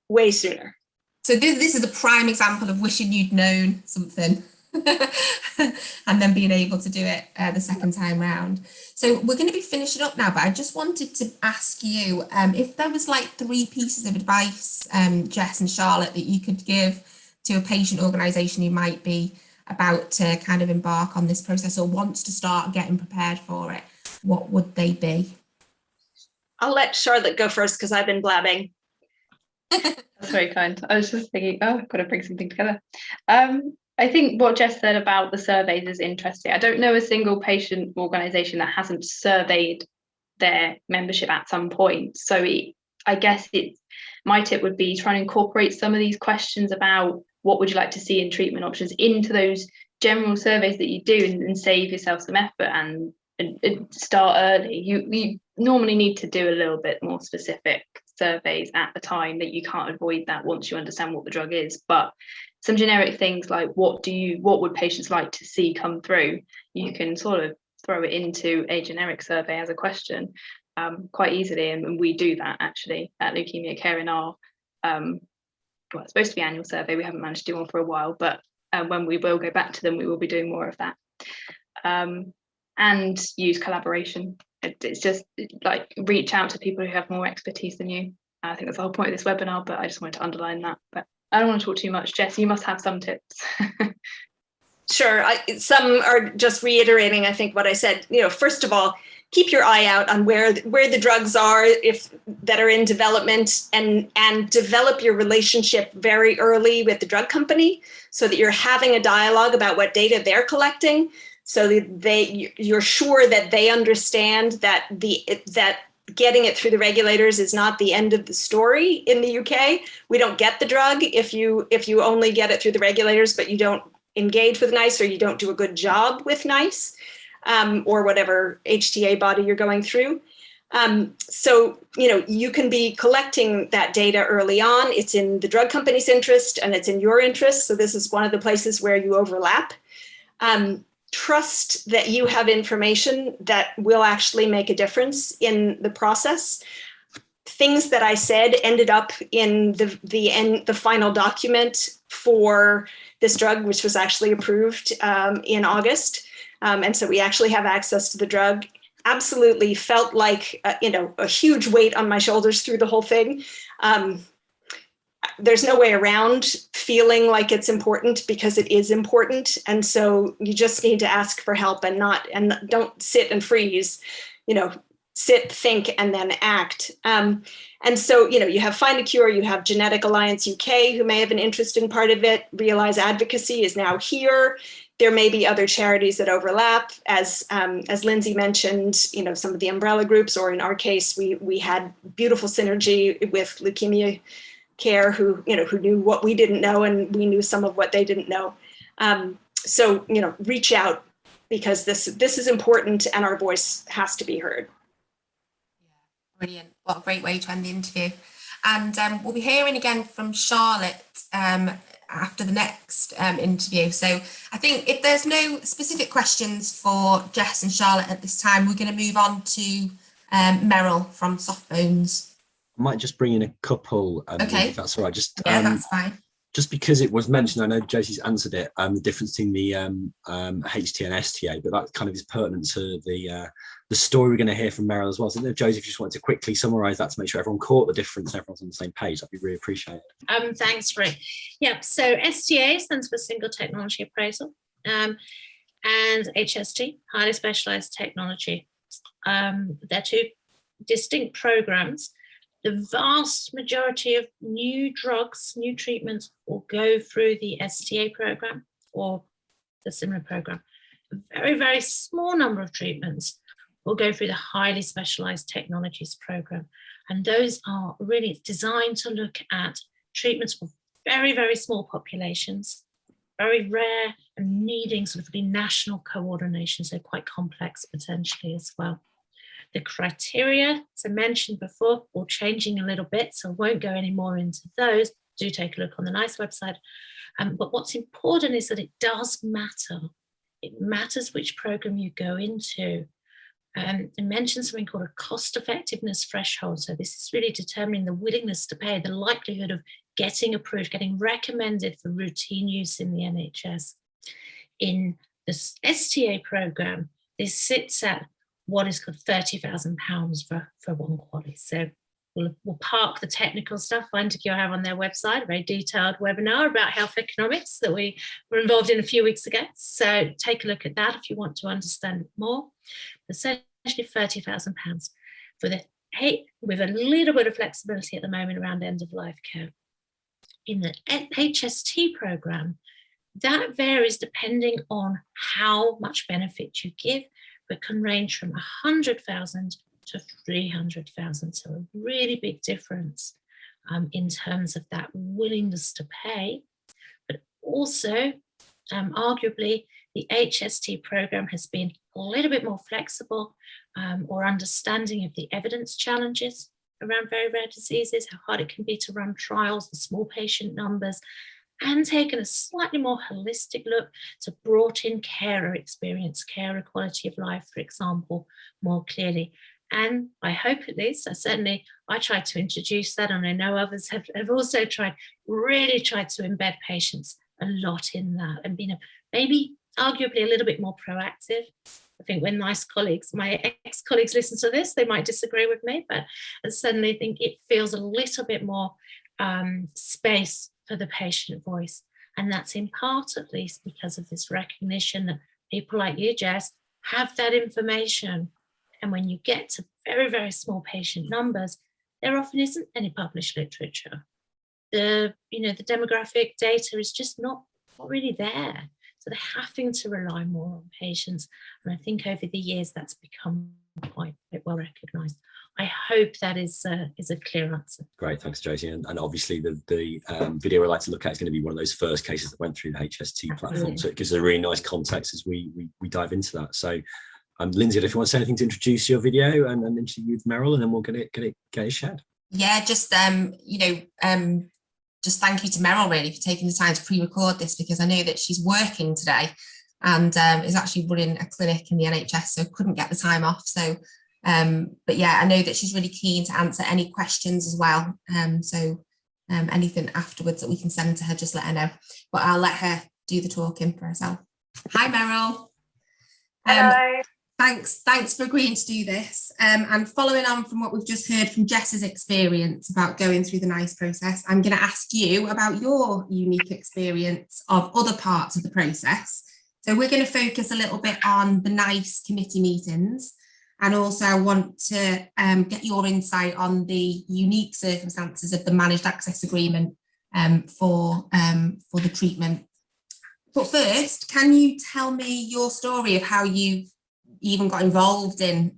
way sooner. So this is a prime example of wishing you'd known something and then being able to do it the second time round. So we're going to be finishing up now, but I just wanted to ask you if there was 3 pieces of advice, Jess and Charlotte, that you could give to a patient organisation who might be about to kind of embark on this process or wants to start getting prepared for it, what would they be? I'll let Charlotte go first, because I've been blabbing. That's very kind. I was just thinking, I've got to bring something together. I think what Jess said about the surveys is interesting. I don't know a single patient organisation that hasn't surveyed their membership at some point. So I guess my tip would be try and incorporate some of these questions about what would you like to see in treatment options into those general surveys that you do, and save yourself some effort and start early. You normally need to do a little bit more specific surveys at the time, that you can't avoid that once you understand what the drug is. But some generic things like what would patients like to see come through, you can sort of throw it into a generic survey as a question. quite easily, and we do that actually at Leukemia Care in our well, it's supposed to be annual survey. We haven't managed to do one for a while, but when we will go back to them, we will be doing more of that. And use collaboration. It's just like reach out to people who have more expertise than you. I think that's the whole point of this webinar, but I just wanted to underline that. But I don't want to talk too much. Jess, you must have some tips. Sure. Some are just reiterating, I think, what I said. First of all, keep your eye out on where the drugs are that are in development, and develop your relationship very early with the drug company so that you're having a dialogue about what data they're collecting, so that you're sure that they understand that that getting it through the regulators is not the end of the story in the UK. We don't get the drug if you only get it through the regulators, but you don't engage with NICE, or you don't do a good job with NICE, or whatever HTA body you're going through. So, you can be collecting that data early on. It's in the drug company's interest and it's in your interest. So this is one of the places where you overlap. Trust that you have information that will actually make a difference in the process. Things that I said ended up in the final document for this drug, which was actually approved in August. And so we actually have access to the drug. Absolutely felt like, a huge weight on my shoulders through the whole thing. There's no way around feeling like it's important, because it is important. And so you just need to ask for help and don't sit and freeze, sit, think, and then act. And so, you have Findacure, you have Genetic Alliance UK, who may have an interest in part of it. Realise Advocacy is now here. There may be other charities that overlap, as Lindsay mentioned, some of the umbrella groups, or in our case, we had beautiful synergy with Leukemia Care, who knew what we didn't know, and we knew some of what they didn't know. So, reach out, because this is important, and our voice has to be heard. Brilliant. What a great way to end the interview. And we'll be hearing again from Charlotte after the next interview. So I think if there's no specific questions for Jess and Charlotte at this time, we're going to move on to Meryl from Softbones. I might just bring in a couple, okay, if that's all right. That's fine. Just because it was mentioned, I know Josie's answered it, the difference between the HT and STA, but that kind of is pertinent to the story we're going to hear from Meryl as well. So, Josie, if you just wanted to quickly summarise that to make sure everyone caught the difference and everyone's on the same page, that'd be really appreciated. Thanks, Rick. Yeah, so STA stands for Single Technology Appraisal, and HST, Highly Specialised Technology. They're two distinct programs. The vast majority of new drugs, new treatments will go through the STA program or the similar program. A very, very small number of treatments will go through the highly specialized technologies program. And those are really designed to look at treatments for very, very small populations, very rare and needing sort of national coordination, so quite complex potentially as well. The criteria, as I mentioned before, all changing a little bit, so I won't go any more into those. Do take a look on the NICE website. But what's important is that it does matter. It matters which program you go into. I mentioned something called a cost effectiveness threshold. So this is really determining the willingness to pay, the likelihood of getting approved, getting recommended for routine use in the NHS. In the STA program, this sits at what is called £30,000 for one quality. So we'll park the technical stuff. Findacure have on their website a very detailed webinar about health economics that we were involved in a few weeks ago. So take a look at that if you want to understand more. Essentially £30,000 for with a little bit of flexibility at the moment around end of life care. In the HST program, that varies depending on how much benefit you give, but can range from 100,000 to 300,000. So a really big difference in terms of that willingness to pay. But also, arguably, the HST program has been a little bit more flexible or understanding of the evidence challenges around very rare diseases, how hard it can be to run trials, the small patient numbers, and taken a slightly more holistic look to brought in carer experience, carer quality of life, for example, more clearly. And I hope at least, I tried to introduce that, and I know others have also really tried to embed patients a lot in that and been maybe arguably a little bit more proactive. I think when my ex-colleagues listen to this, they might disagree with me, but I suddenly think it feels a little bit more space for the patient voice. And that's in part, at least, because of this recognition that people like you, Jess, have that information. And when you get to very, very small patient numbers, there often isn't any published literature. The demographic data is just not really there. So they're having to rely more on patients. And I think over the years, that's become quite well recognised. I hope that is a clear answer. Great, thanks, Josie. And obviously the video I'd like to look at is going to be one of those first cases that went through the HS2 platform. So it gives a really nice context as we dive into that. So Lindsay, if you want to say anything to introduce your video and introduce Meryl, and then we'll get it shared. Yeah, just just thank you to Meryl really for taking the time to pre-record this, because I know that she's working today and is actually running a clinic in the NHS, so couldn't get the time off. So, but yeah, I know that she's really keen to answer any questions as well. So anything afterwards that we can send to her, just let her know. But I'll let her do the talking for herself. Hi, Meryl. Hello. Thanks for agreeing to do this. And following on from what we've just heard from Jess's experience about going through the NICE process, I'm going to ask you about your unique experience of other parts of the process. So we're going to focus a little bit on the NICE committee meetings, and also I want to get your insight on the unique circumstances of the managed access agreement for the treatment. But first, can you tell me your story of how you've even got involved in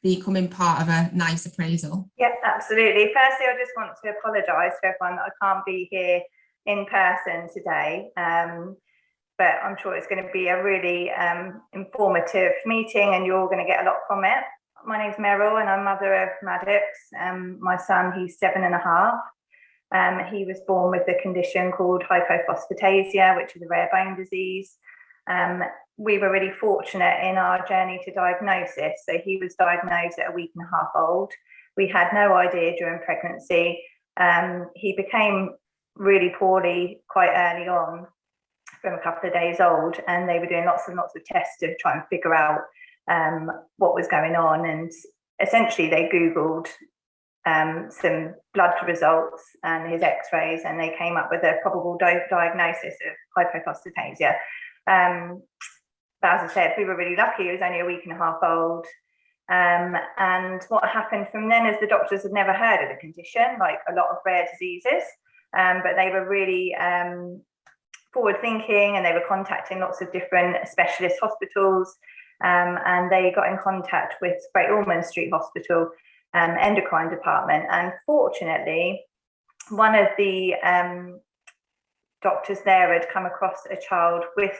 becoming part of a NICE appraisal? Yeah, absolutely. Firstly, I just want to apologise to everyone that I can't be here in person today, but I'm sure it's going to be a really informative meeting and you're all going to get a lot from it. My name's Meryl and I'm mother of Maddox. My son, he's 7.5. He was born with a condition called hypophosphatasia, which is a rare bone disease. We were really fortunate in our journey to diagnosis. So he was diagnosed at 1.5 weeks old. We had no idea during pregnancy. He became really poorly quite early on, from a couple of days old, and they were doing lots and lots of tests to try and figure out what was going on. And essentially they Googled some blood results and his x-rays, and they came up with a probable diagnosis of hypophosphatasia. But as I said, we were really lucky. He was only 1.5 weeks old. And what happened from then is the doctors had never heard of the condition, like a lot of rare diseases, but they were really forward thinking, and they were contacting lots of different specialist hospitals, and they got in contact with Great Ormond Street Hospital endocrine department. And fortunately, one of the doctors there had come across a child with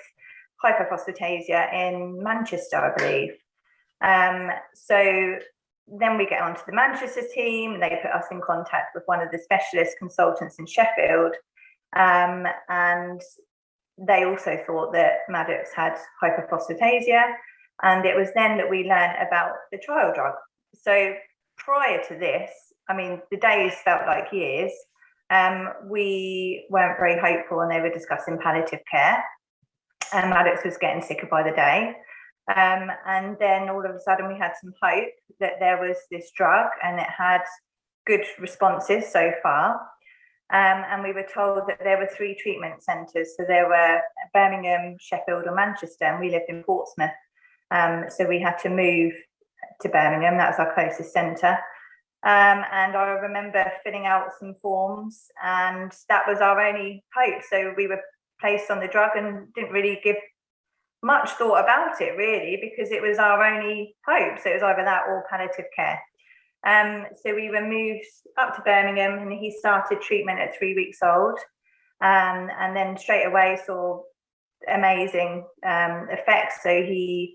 hypophosphatasia in Manchester, I believe. So then we get onto the Manchester team. They put us in contact with one of the specialist consultants in Sheffield, and they also thought that Maddox had hypophosphatasia. And it was then that we learned about the trial drug. So prior to this, I mean, the days felt like years. We weren't very hopeful, and they were discussing palliative care. And Maddox was getting sicker by the day. And then all of a sudden we had some hope that there was this drug and it had good responses so far. And we were told that there were 3 treatment centres. So there were Birmingham, Sheffield or Manchester, and we lived in Portsmouth. So we had to move to Birmingham. That was our closest centre. And I remember filling out some forms, and that was our only hope. So we were placed on the drug and didn't really give much thought about it really, because it was our only hope. So it was either that or palliative care. So we were moved up to Birmingham, and he started treatment at 3 weeks old, and then straight away saw amazing effects. So he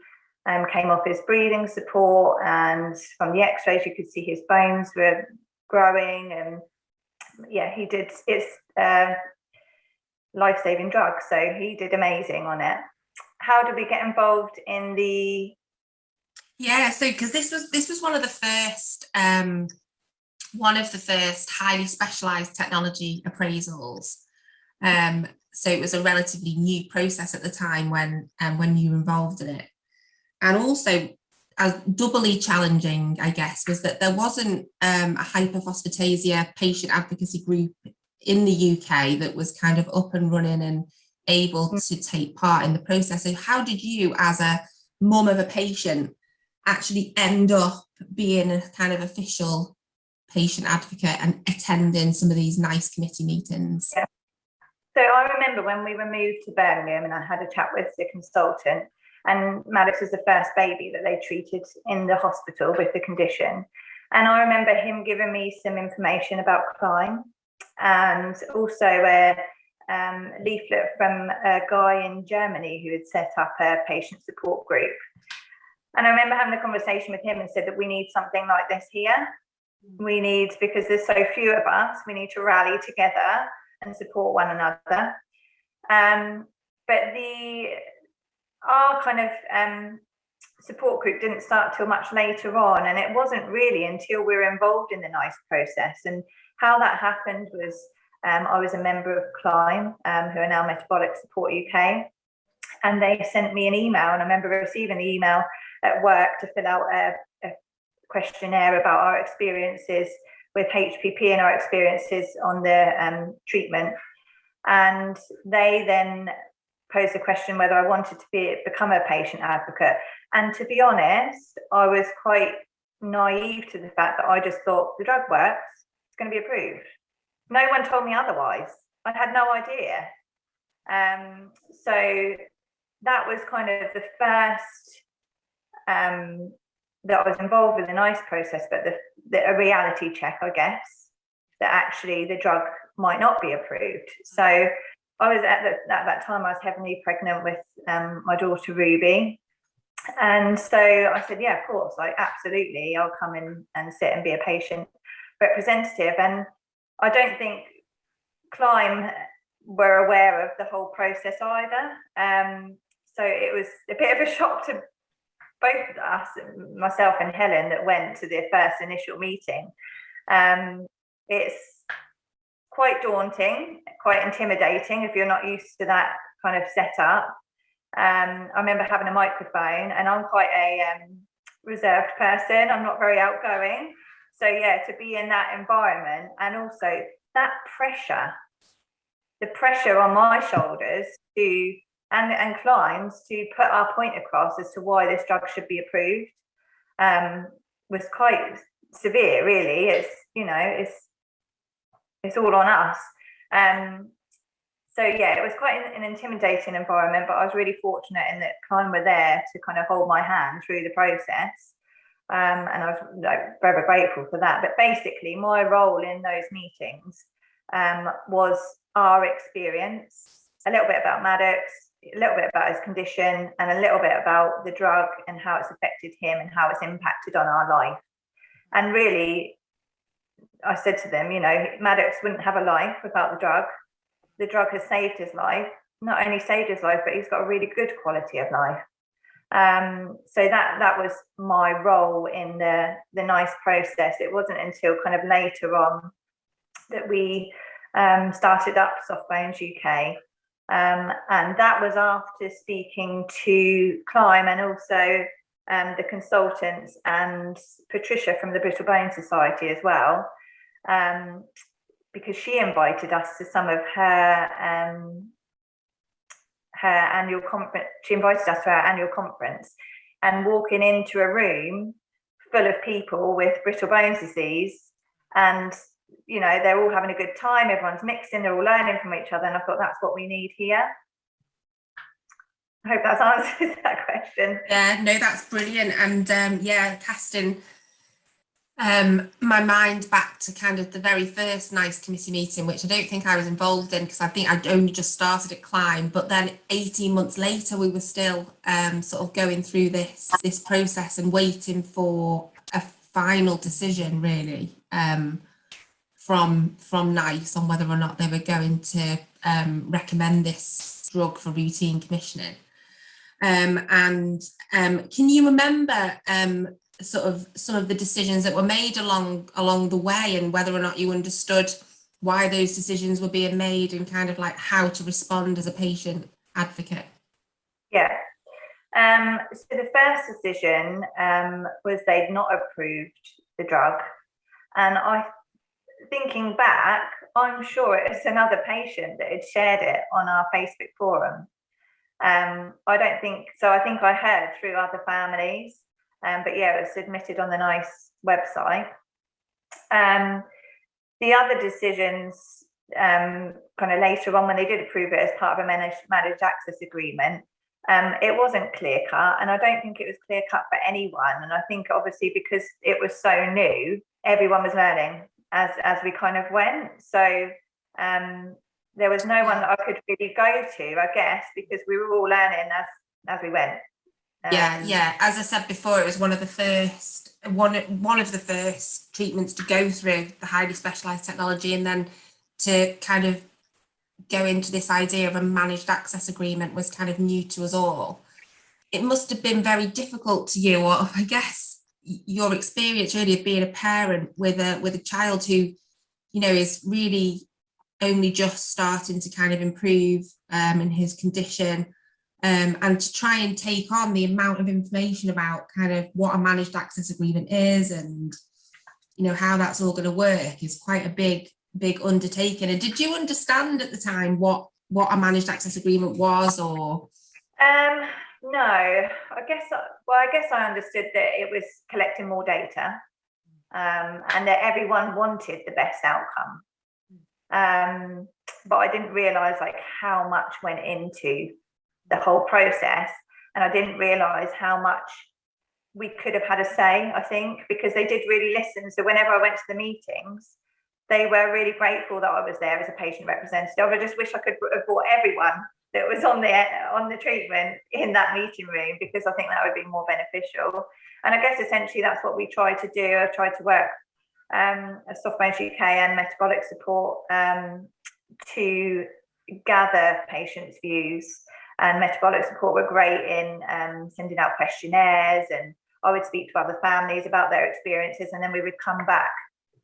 came off his breathing support, and from the x-rays you could see his bones were growing, and yeah, he did. It's life-saving drug, so he did amazing on it. How did we get involved in the Yeah, so because this was one of the first highly specialised technology appraisals. So it was a relatively new process at the time when you were involved in it. And also, doubly challenging, I guess, was that there wasn't a hyperphosphatasia patient advocacy group in the UK that was kind of up and running and able to take part in the process. So how did you, as a mum of a patient, actually end up being a kind of official patient advocate and attending some of these NICE committee meetings? Yeah. So I remember when we were moved to Birmingham and I had a chat with the consultant, and Maddox was the first baby that they treated in the hospital with the condition. And I remember him giving me some information about Climb, and also a leaflet from a guy in Germany who had set up a patient support group. And I remember having a conversation with him and said that we need something like this here. We need, because there's so few of us, we need to rally together and support one another. But our kind of support group didn't start till much later on, and it wasn't really until we were involved in the NICE process. And how that happened was I was a member of Climb, who are now Metabolic Support UK, and they sent me an email, and I remember receiving the email at work to fill out a questionnaire about our experiences with HPP and our experiences on the treatment. And they then posed the question whether I wanted to become a patient advocate. And to be honest, I was quite naive to the fact that I just thought the drug works, it's going to be approved. No one told me otherwise. I had no idea. So that was kind of the first that I was involved with the NICE process, but a reality check, I guess, that actually the drug might not be approved. So I was at that time, I was heavily pregnant with my daughter Ruby. And so I said, yeah, of course, absolutely, I'll come in and sit and be a patient representative. And I don't think Climb were aware of the whole process either. So it was a bit of a shock to both us, myself and Helen, that went to the first initial meeting. It's quite daunting, quite intimidating if you're not used to that kind of setup. I remember having a microphone, and I'm quite a reserved person. I'm not very outgoing. So yeah, to be in that environment, and also that pressure, the pressure on my shoulders to and Climb's to put our point across as to why this drug should be approved, was quite severe, really. It's all on us. So yeah, it was quite an intimidating environment, but I was really fortunate in that Climb were there to kind of hold my hand through the process. And I was very grateful for that. But basically, my role in those meetings was our experience, a little bit about Maddox, a little bit about his condition, and a little bit about the drug and how it's affected him and how it's impacted on our life. And really, I said to them, Maddox wouldn't have a life without the drug. The drug has saved his life. Not only saved his life, but he's got a really good quality of life. So that was my role in the NICE process. It wasn't until kind of later on that we started up Softbones UK. And that was after speaking to Climb and also the consultants and Patricia from the Brittle Bone Society as well, because she invited us to some of her annual conference. She invited us to our annual conference, and walking into a room full of people with brittle bone disease, and they're all having a good time, everyone's mixing, they're all learning from each other, and I thought that's what we need here. I hope that's answers that question. Yeah, no, that's brilliant. And casting my mind back to kind of the very first NICE committee meeting, which I don't think I was involved in because I think I'd only just started at Climb, but then 18 months later we were still sort of going through this process and waiting for a final decision, really, from NICE on whether or not they were going to recommend this drug for routine commissioning. And can you remember sort of some of the decisions that were made along the way, and whether or not you understood why those decisions were being made, and kind of like how to respond as a patient advocate? Yeah. So the first decision was they'd not approved the drug, and thinking back, I'm sure it was another patient that had shared it on our Facebook forum. I don't think so. I think I heard through other families, but yeah, it was submitted on the NICE website. The other decisions, kind of later on, when they did approve it as part of a managed access agreement, it wasn't clear cut, and I don't think it was clear cut for anyone. And I think obviously because it was so new, everyone was learning as we kind of went. So there was no one that I could really go to, I guess, because we were all learning as we went. Yeah. As I said before, it was one of the first treatments to go through the highly specialised technology, and then to kind of go into this idea of a managed access agreement was kind of new to us all. It must have been very difficult to you, or I guess your experience really of being a parent with a child who, you know, is really only just starting to kind of improve in his condition, and to try and take on the amount of information about kind of what a managed access agreement is, and, you know, how that's all going to work is quite a big undertaking. And did you understand at the time what a managed access agreement was, or? No, I guess I understood that it was collecting more data, and that everyone wanted the best outcome. But I didn't realise like how much went into the whole process, and I didn't realise how much we could have had a say, I think, because they did really listen. So whenever I went to the meetings, they were really grateful that I was there as a patient representative. I just wish I could have brought everyone that was on the treatment in that meeting room, because I think that would be more beneficial. And I guess essentially that's what we tried to do. I tried to work as Soft Bones UK and metabolic support to gather patients' views. And metabolic support were great in sending out questionnaires, and I would speak to other families about their experiences, and then we would come back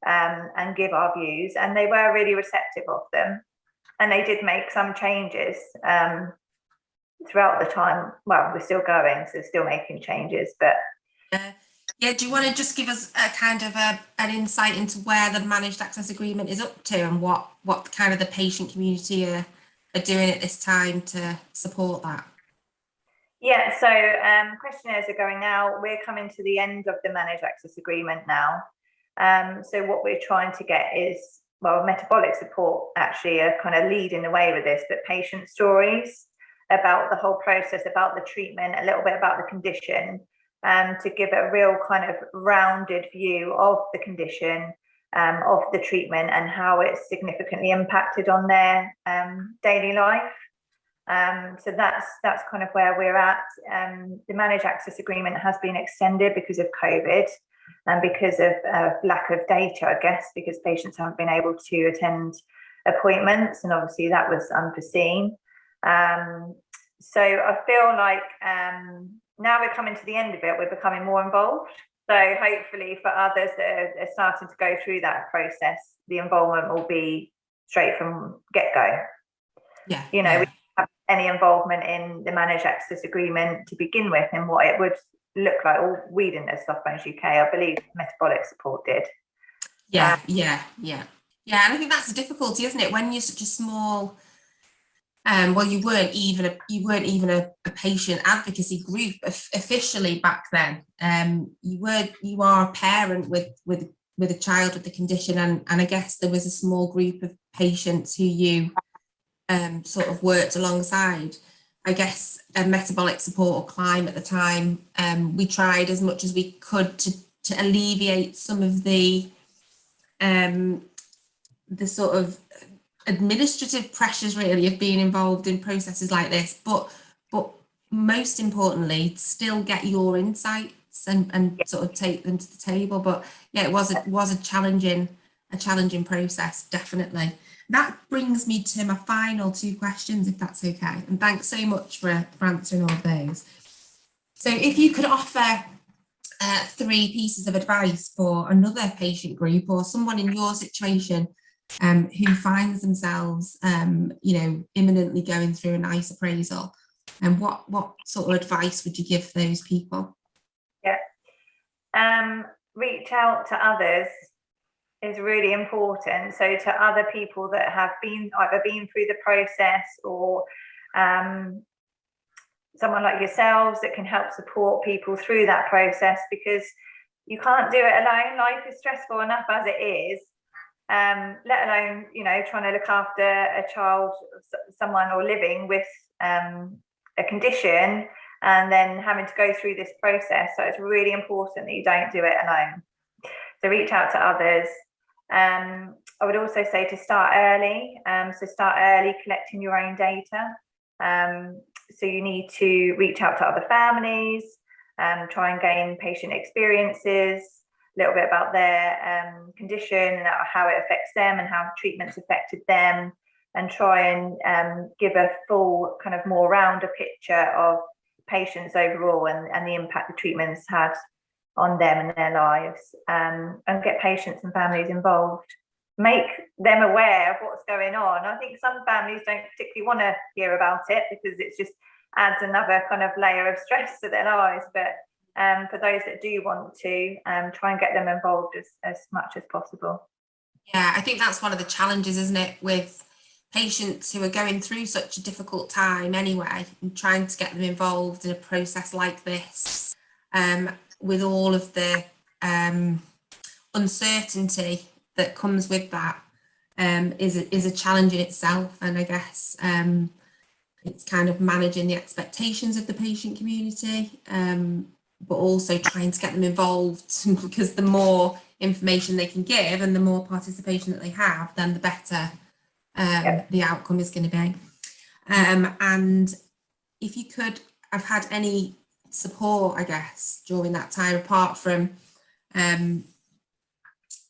and give our views, and they were really receptive of them, and they did make some changes throughout the time. Well, we're still going, so still making changes, but yeah, do you want to just give us a kind of an insight into where the managed access agreement is up to, and what kind of the patient community are doing at this time to support that? Yeah, so questionnaires are going out. We're coming to the end of the managed access agreement now. So what we're trying to get is, well, metabolic support actually are kind of leading the way with this, but patient stories about the whole process, about the treatment, a little bit about the condition, to give a real kind of rounded view of the condition, of the treatment, and how it's significantly impacted on their daily life. So that's kind of where we're at. The managed access agreement has been extended because of COVID and because of lack of data, I guess, because patients haven't been able to attend appointments, and obviously that was unforeseen. So I feel like now we're coming to the end of it, we're becoming more involved. So hopefully for others that are starting to go through that process, the involvement will be straight from get-go. Yeah. You know, we don't have any involvement in the managed access agreement to begin with, and what it would look like. Or we didn't as Soft Bones UK, I believe metabolic support did. Yeah. And I think that's the difficulty, isn't it? When you're such a small, well, you weren't even a patient advocacy group officially back then. You are a parent with a child with the condition, and I guess there was a small group of patients who you sort of worked alongside. I guess metabolic support, or Climb at the time, we tried as much as we could to alleviate some of the sort of administrative pressures really of being involved in processes like this, but most importantly still get your insights and sort of take them to the table. But yeah, it was a challenging process, definitely. that brings me to my final two questions, if that's okay. And thanks so much for answering all of those. So if you could offer 3 pieces of advice for another patient group or someone in your situation who finds themselves, imminently going through a NICE appraisal, and what sort of advice would you give those people? Yeah, reach out to others is really important. So to other people that have either been through the process, or someone like yourselves that can help support people through that process, because you can't do it alone. Life is stressful enough as it is, let alone, trying to look after a child, someone, or living with a condition, and then having to go through this process. So it's really important that you don't do it alone. So reach out to others. I would also say to start early. So start early collecting your own data. So you need to reach out to other families, try and gain patient experiences, a little bit about their condition and how it affects them and how treatments affected them, and try and give a full kind of more rounder picture of patients overall and the impact the treatments had on them and their lives, and get patients and families involved. Make them aware of what's going on. I think some families don't particularly want to hear about it because it just adds another kind of layer of stress to their lives. But for those that do want to, try and get them involved as much as possible. Yeah, I think that's one of the challenges, isn't it, with patients who are going through such a difficult time anyway, and trying to get them involved in a process like this, with all of the uncertainty that comes with that, is a challenge in itself. And I guess it's kind of managing the expectations of the patient community, but also trying to get them involved, because the more information they can give and the more participation that they have, then the better the outcome is going to be. And if you could have had any support, I guess, during that time, apart from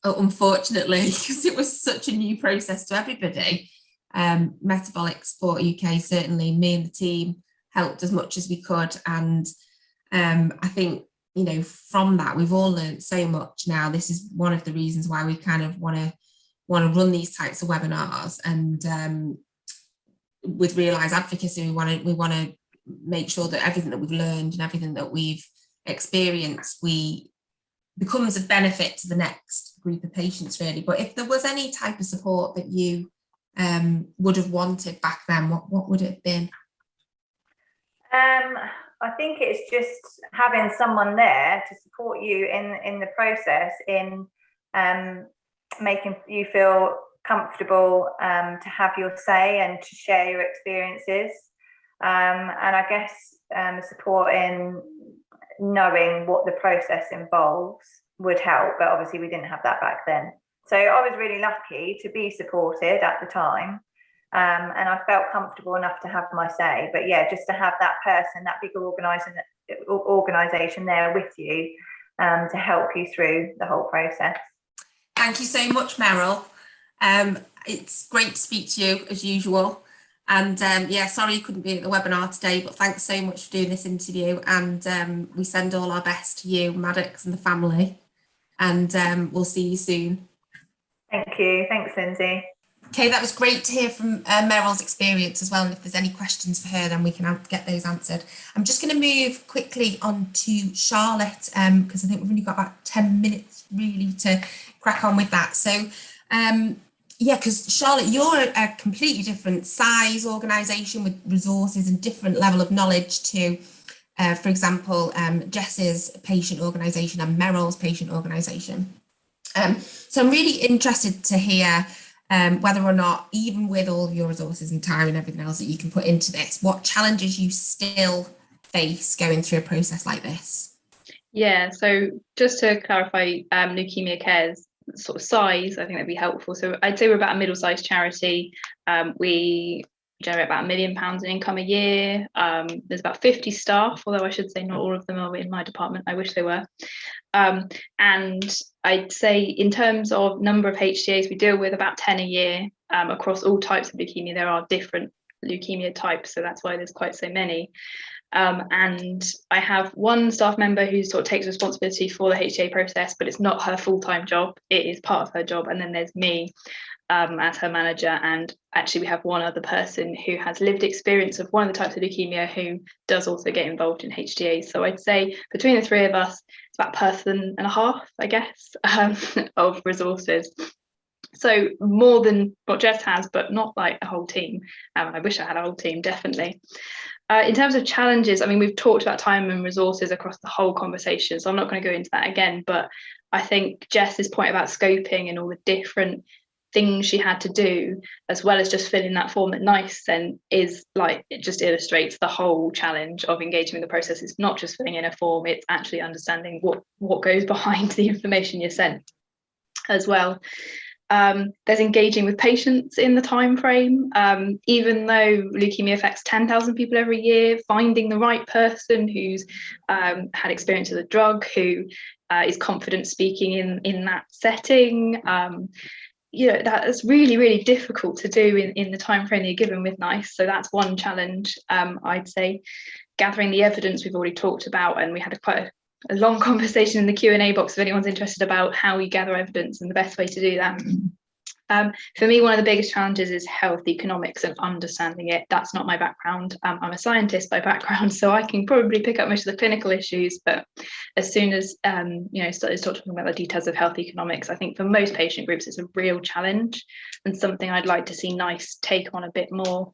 unfortunately, because it was such a new process to everybody, Metabolic Support UK, certainly me and the team helped as much as we could. And I think, from that, we've all learned so much now. This is one of the reasons why we kind of want to run these types of webinars. And with Realise Advocacy, we want to make sure that everything that we've learned and everything that we've experienced, becomes of benefit to the next group of patients, really. But if there was any type of support that you would have wanted back then, what would it have been? I think it's just having someone there to support you in the process, in making you feel comfortable to have your say and to share your experiences, and I guess support in knowing what the process involves would help. But obviously we didn't have that back then, so I was really lucky to be supported at the time, and I felt comfortable enough to have my say. But yeah, just to have that person, that big organisation there with you, to help you through the whole process. Thank you so much, Meryl. It's great to speak to you as usual. And sorry you couldn't be at the webinar today, but thanks so much for doing this interview. And we send all our best to you, Maddox, and the family. And we'll see you soon. Thank you. Thanks, Lindsay. Okay, that was great to hear from Meryl's experience as well. And if there's any questions for her, then we can get those answered. I'm just going to move quickly on to Charlotte, because I think we've only got about 10 minutes really to crack on with that. So, because Charlotte, you're a completely different size organisation with resources and different level of knowledge to, for example, Jess's patient organisation and Meryl's patient organisation. So I'm really interested to hear whether or not, even with all of your resources and time and everything else that you can put into this, what challenges you still face going through a process like this. Yeah, so just to clarify, Leukemia Care's sort of size, I think that'd be helpful. So I'd say we're about a middle-sized charity. We generate about £1 million in income a year. There's about 50 staff, although I should say not all of them are in my department. I wish they were. And I'd say in terms of number of HTAs, we deal with about 10 a year across all types of leukemia. There are different leukemia types, so that's why there's quite so many. And I have one staff member who sort of takes responsibility for the HTA process, but it's not her full-time job. It is part of her job. And then there's me as her manager. And actually we have one other person who has lived experience of one of the types of leukemia who does also get involved in HTA. So I'd say between the three of us, it's about a person and a half, I guess, of resources. So more than what Jess has, but not like a whole team. I wish I had a whole team, definitely. In terms of challenges, I mean, we've talked about time and resources across the whole conversation, so I'm not going to go into that again, but I think Jess's point about scoping and all the different things she had to do, as well as just filling that form at NICE, then is like, it just illustrates the whole challenge of engaging with the process. It's not just filling in a form, it's actually understanding what goes behind the information you're sent as well. There's engaging with patients in the time frame. Even though leukemia affects 10,000 people every year, finding the right person who's had experience with a drug, who is confident speaking in that setting, that is really, really difficult to do in the time frame that you're given with NICE. So that's one challenge. I'd say gathering the evidence we've already talked about, and we had quite a long conversation in the Q&A box if anyone's interested about how we gather evidence and the best way to do that. For me, one of the biggest challenges is health economics and understanding it. That's not my background. I'm a scientist by background, so I can probably pick up most of the clinical issues, but as soon as started talking about the details of health economics, I think for most patient groups it's a real challenge and something I'd like to see NICE take on a bit more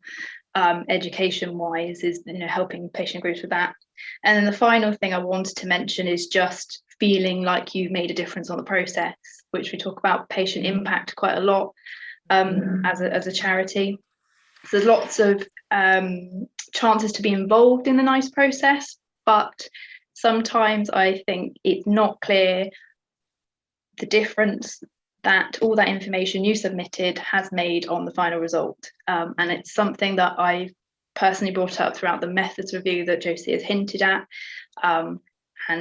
education wise, is helping patient groups with that. And then the final thing I wanted to mention is just feeling like you've made a difference on the process, which we talk about patient impact quite a lot as a charity. So there's lots of chances to be involved in the NICE process, but sometimes I think it's not clear the difference that all that information you submitted has made on the final result. And it's something that I've personally brought up throughout the methods review that Josie has hinted at. And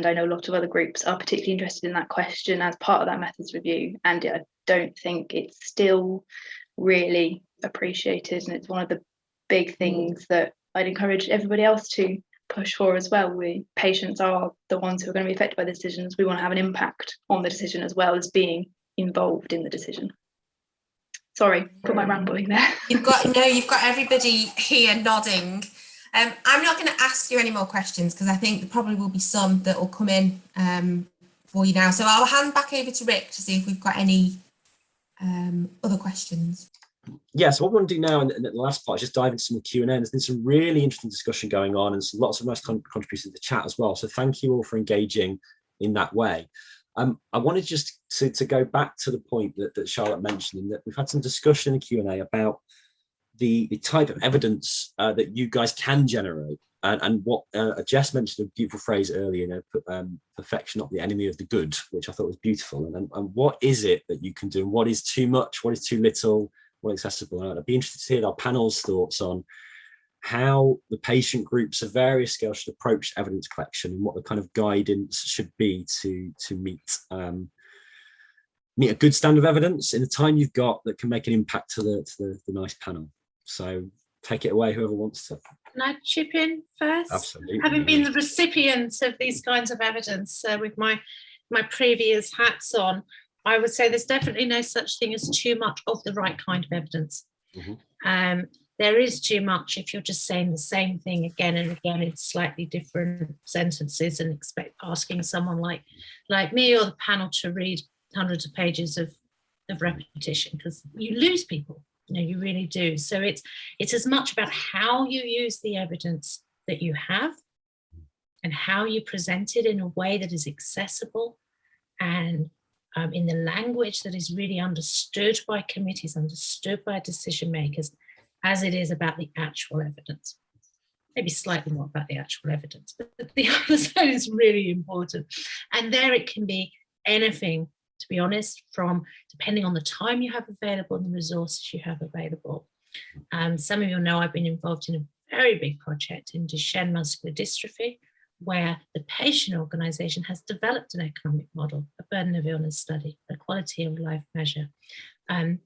I know a lot of other groups are particularly interested in that question as part of that methods review. And I don't think it's still really appreciated. And it's one of the big things that I'd encourage everybody else to push for as well. Patients are the ones who are going to be affected by the decisions. We want to have an impact on the decision as well as being involved in the decision. Sorry for my rambling there. You've got everybody here nodding. I'm not going to ask you any more questions because I think there probably will be some that will come in for you now. So I'll hand back over to Rick to see if we've got any other questions. Yeah, so what we want to do now in the last part is just dive into some Q&A. There's been some really interesting discussion going on and lots of nice contributions in the chat as well. So thank you all for engaging in that way. I wanted just to go back to the point that Charlotte mentioned, in that we've had some discussion in the Q&A about the type of evidence that you guys can generate, and what Jess mentioned a beautiful phrase earlier, perfection not the enemy of the good, which I thought was beautiful. And what is it that you can do, and what is too much, what is too little, what is accessible? And I'd be interested to hear our panel's thoughts on how the patient groups of various scales should approach evidence collection and what the kind of guidance should be to meet a good standard of evidence in the time you've got that can make an impact to the NICE panel. So take it away, whoever wants to. Can I chip in first? Absolutely. Having been the recipient of these kinds of evidence with my previous hats on, I would say there's definitely no such thing as too much of the right kind of evidence. Mm-hmm. There is too much if you're just saying the same thing again and again in slightly different sentences and asking someone like me or the panel to read hundreds of pages of repetition, because you lose people. You really do. So it's as much about how you use the evidence that you have and how you present it in a way that is accessible and in the language that is really understood by committees, understood by decision makers, as it is about the actual evidence. Maybe slightly more about the actual evidence, but the other side is really important. And there it can be anything, to be honest, from depending on the time you have available and the resources you have available. Some of you know I've been involved in a very big project in Duchenne muscular dystrophy, where the patient organisation has developed an economic model, a burden of illness study, a quality of life measure, and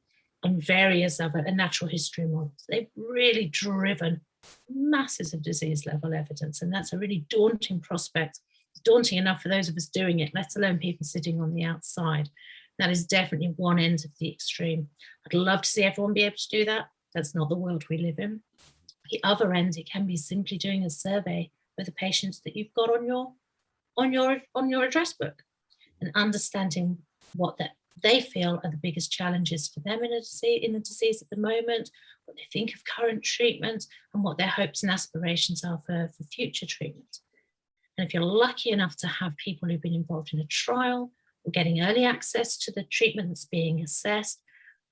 various other natural history models. They've really driven masses of disease level evidence, and that's a really daunting prospect. It's daunting enough for those of us doing it, let alone people sitting on the outside. That is definitely one end of the extreme. I'd love to see everyone be able to do that. That's not the world we live in. The other end, it can be simply doing a survey of the patients that you've got on your address book, and understanding what that they feel are the biggest challenges for them in the disease at the moment, what they think of current treatment, and what their hopes and aspirations are for future treatment. And if you're lucky enough to have people who've been involved in a trial or getting early access to the treatment that's being assessed,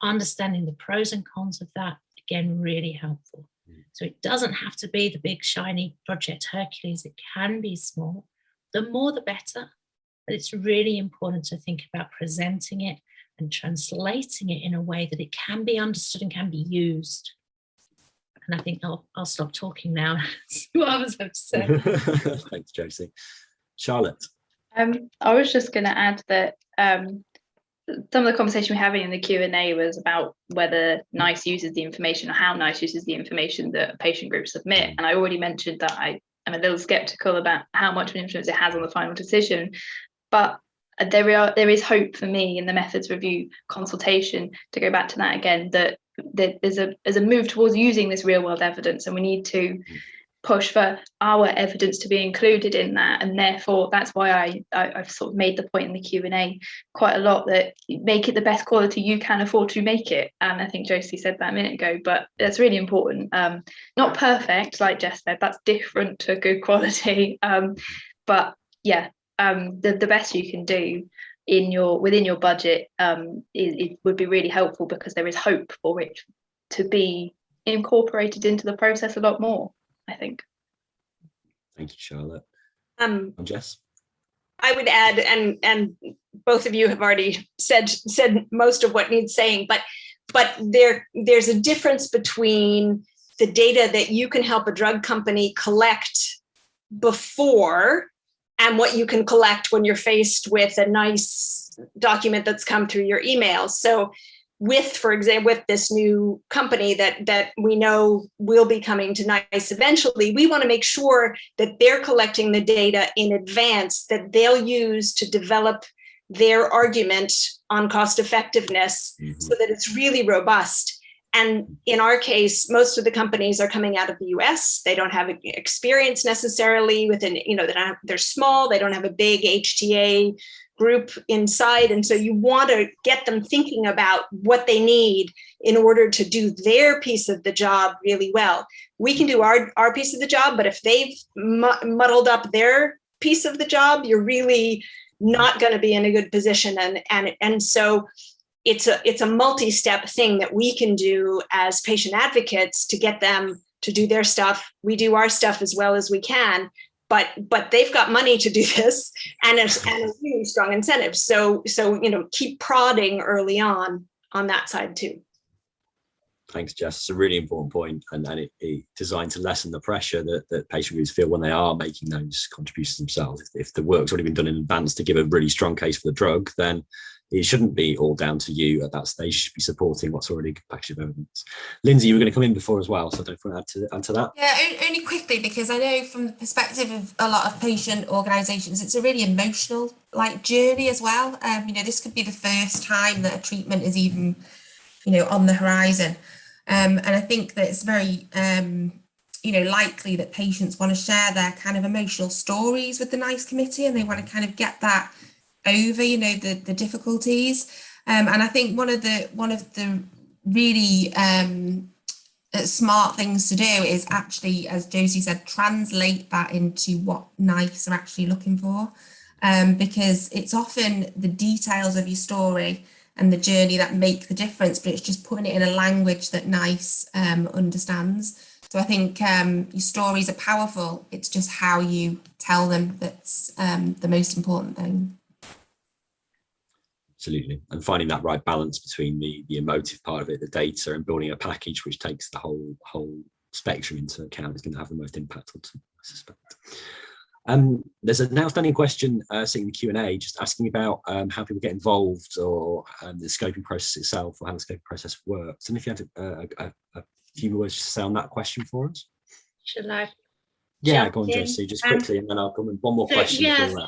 understanding the pros and cons of that, again, really helpful. So it doesn't have to be the big shiny Project Hercules, it can be small. The more the better, but it's really important to think about presenting it and translating it in a way that it can be understood and can be used. And I think I'll stop talking now and see what others have to say. Thanks, Josie. Charlotte. I was just going to add that some of the conversation we're having in the Q&A was about whether NICE uses the information, or how NICE uses the information that a patient group submit. And I already mentioned that I'm a little skeptical about how much of an influence it has on the final decision. But there is hope for me in the methods review consultation, to go back to that again, that there's a move towards using this real world evidence, and we need to push for our evidence to be included in that. And therefore that's why I've sort of made the point in the Q&A quite a lot, that make it the best quality you can afford to make it. And I think Josie said that a minute ago, but that's really important. Not perfect, like Jess said, that's different to good quality, but yeah, the best you can do within your budget it would be really helpful, because there is hope for it to be incorporated into the process a lot more, I think. Thank you, Charlotte. Jess? I would add, and both of you have already said most of what needs saying, but there's a difference between the data that you can help a drug company collect before and what you can collect when you're faced with a NICE document that's come through your email. So for example, with this new company that we know will be coming to NICE eventually, we want to make sure that they're collecting the data in advance that they'll use to develop their argument on cost effectiveness, so that it's really robust. And in our case, most of the companies are coming out of the US. They don't have experience necessarily within, they're small, they don't have a big HTA group inside. And so you want to get them thinking about what they need in order to do their piece of the job really well. We can do our piece of the job, but if they've muddled up their piece of the job, you're really not going to be in a good position. And so it's a multi-step thing that we can do as patient advocates to get them to do their stuff. We do our stuff as well as we can, but they've got money to do this and a really strong incentive. So keep prodding early on that side too. Thanks, Jess. It's a really important point, and it's designed to lessen the pressure that patient groups feel when they are making those contributions themselves. If the work's already been done in advance to give a really strong case for the drug, then it shouldn't be all down to you at that stage. You should be supporting what's already a package of evidence. Lindsay, you were going to come in before as well, so don't want to add to that. Yeah, only quickly, because I know from the perspective of a lot of patient organisations, it's a really emotional journey as well. This could be the first time that a treatment is even, on the horizon. And I think that it's very, likely that patients want to share their kind of emotional stories with the NICE committee, and they want to kind of get that over, the difficulties. And I think one of the really smart things to do is actually, as Josie said, translate that into what NICE are actually looking for, because it's often the details of your story and the journey that make the difference, but it's just putting it in a language that NICE understands. So I think your stories are powerful. It's just how you tell them that's the most important thing. Absolutely. And finding that right balance between the emotive part of it, the data, and building a package which takes the whole spectrum into account is going to have the most impact on them, I suspect. There's an outstanding question sitting in the Q&A just asking about how people get involved, or the scoping process itself, or how the scoping process works. And if you have a few words to say on that question for us. Shall I? Yeah, go on, Josie, just quickly, and then I'll come with one more question. Yeah, so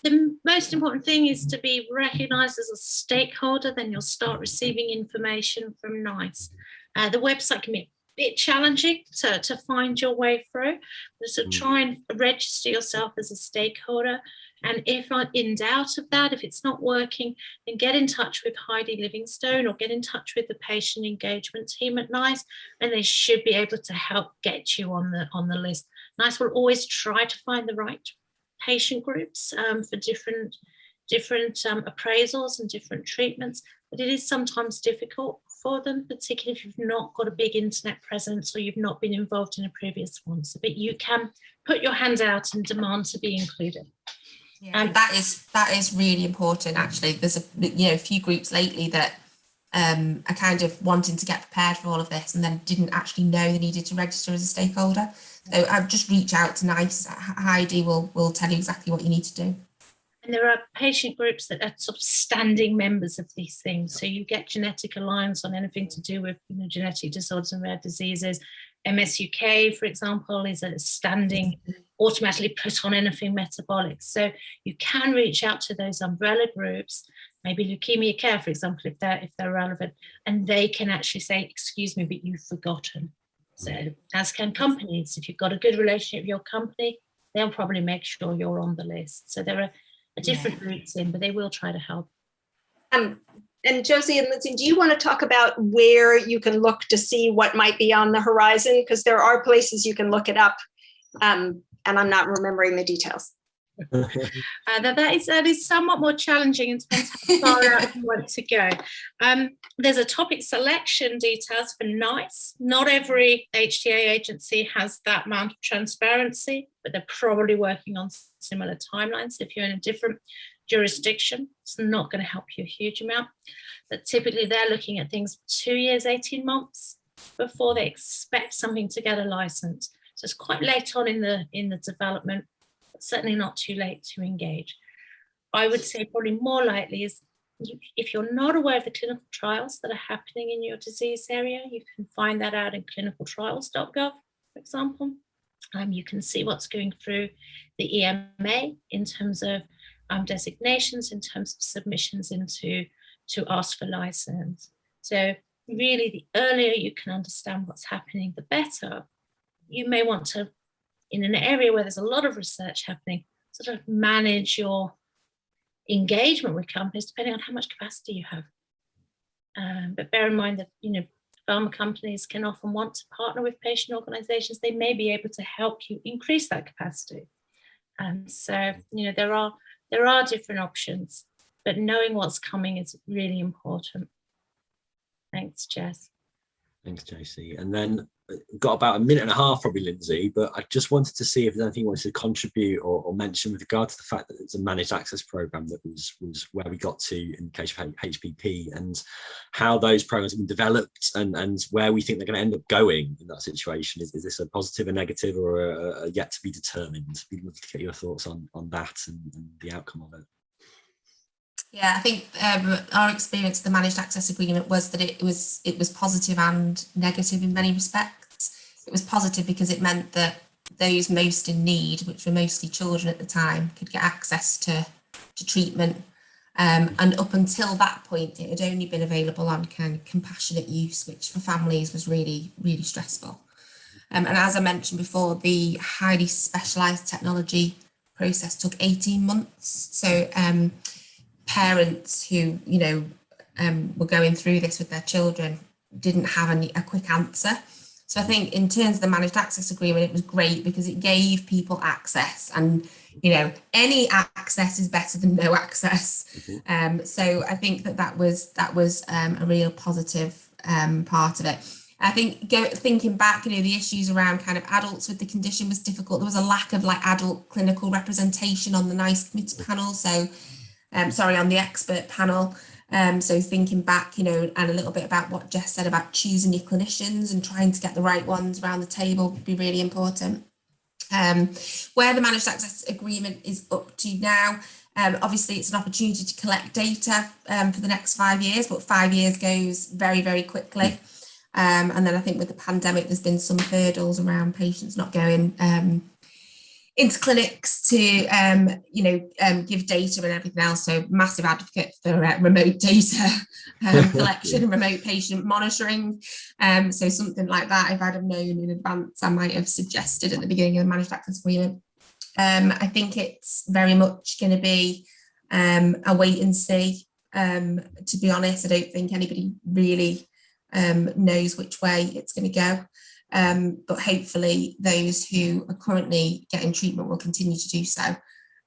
the most important thing is to be recognised as a stakeholder, then you'll start receiving information from NICE. The website can be a bit challenging to find your way through, so try and register yourself as a stakeholder. And if in doubt of that, if it's not working, then get in touch with Heidi Livingstone or get in touch with the patient engagement team at NICE, and they should be able to help get you on the list. NICE will always try to find the right patient groups for different appraisals and different treatments, but it is sometimes difficult for them, particularly if you've not got a big internet presence or you've not been involved in a previous one. So, but you can put your hand out and demand to be included. Yeah, that is really important. Actually, there's a few groups lately that are kind of wanting to get prepared for all of this and then didn't actually know they needed to register as a stakeholder. So I've just reached out to NICE. Heidi will tell you exactly what you need to do. And there are patient groups that are sort of standing members of these things. So you get Genetic Alliance on anything to do with genetic disorders and rare diseases. MSUK, for example, is a standing, automatically put on anything metabolic. So you can reach out to those umbrella groups, maybe Leukemia Care, for example, if they're relevant, and they can actually say, excuse me, but you've forgotten. So as can companies. If you've got a good relationship with your company, they'll probably make sure you're on the list. So there are different routes in, but they will try to help. And Josie and Lindsay, do you want to talk about where you can look to see what might be on the horizon? Because there are places you can look it up, and I'm not remembering the details. That is somewhat more challenging and depends how far out you want to go. There's a topic selection details for NICE. Not every HTA agency has that amount of transparency, but they're probably working on similar timelines. If you're in a different jurisdiction, it's not going to help you a huge amount. But typically they're looking at things 2 years, 18 months before they expect something to get a license. So it's quite late on in the development, but certainly not too late to engage. I would say probably more likely is if you're not aware of the clinical trials that are happening in your disease area, you can find that out in clinicaltrials.gov, for example. You can see what's going through the EMA in terms of designations, in terms of submissions to ask for license. So really, the earlier you can understand what's happening, the better. You may want to, in an area where there's a lot of research happening, sort of manage your engagement with companies depending on how much capacity you have. But bear in mind that, pharma companies can often want to partner with patient organizations. They may be able to help you increase that capacity. So, there are different options, but knowing what's coming is really important. Thanks, Jess. Thanks, Josie. And then got about a minute and a half, probably, Lindsay, but I just wanted to see if there's anything you wanted to contribute or mention with regard to the fact that it's a managed access program that was where we got to in the case of HPP, and how those programs have been developed and where we think they're going to end up going in that situation. Is this a positive, a negative, or a yet to be determined? We'd love to get your thoughts on that and the outcome of it. Yeah, I think our experience of the managed access agreement was that it was positive and negative in many respects. It was positive because it meant that those most in need, which were mostly children at the time, could get access to treatment. And up until that point, it had only been available on kind of compassionate use, which for families was really, really stressful. And as I mentioned before, the highly specialised technology process took 18 months. So parents who, were going through this with their children didn't have a quick answer. So I think in terms of the managed access agreement, it was great because it gave people access, and, any access is better than no access. So I think that was a real positive part of it. I think thinking back, the issues around kind of adults with the condition was difficult. There was a lack of adult clinical representation on the NICE committee panel. So on the expert panel. So thinking back, and a little bit about what Jess said about choosing your clinicians and trying to get the right ones around the table would be really important. Where the managed access agreement is up to now, obviously it's an opportunity to collect data for the next 5 years, but 5 years goes very, very quickly. And then I think with the pandemic, there's been some hurdles around patients not going into clinics to, give data and everything else. So massive advocate for remote data collection and remote patient monitoring. So something like that, if I'd have known in advance, I might have suggested at the beginning of the managed access agreement. I think it's very much going to be a wait and see. To be honest, I don't think anybody really knows which way it's going to go. But hopefully those who are currently getting treatment will continue to do so,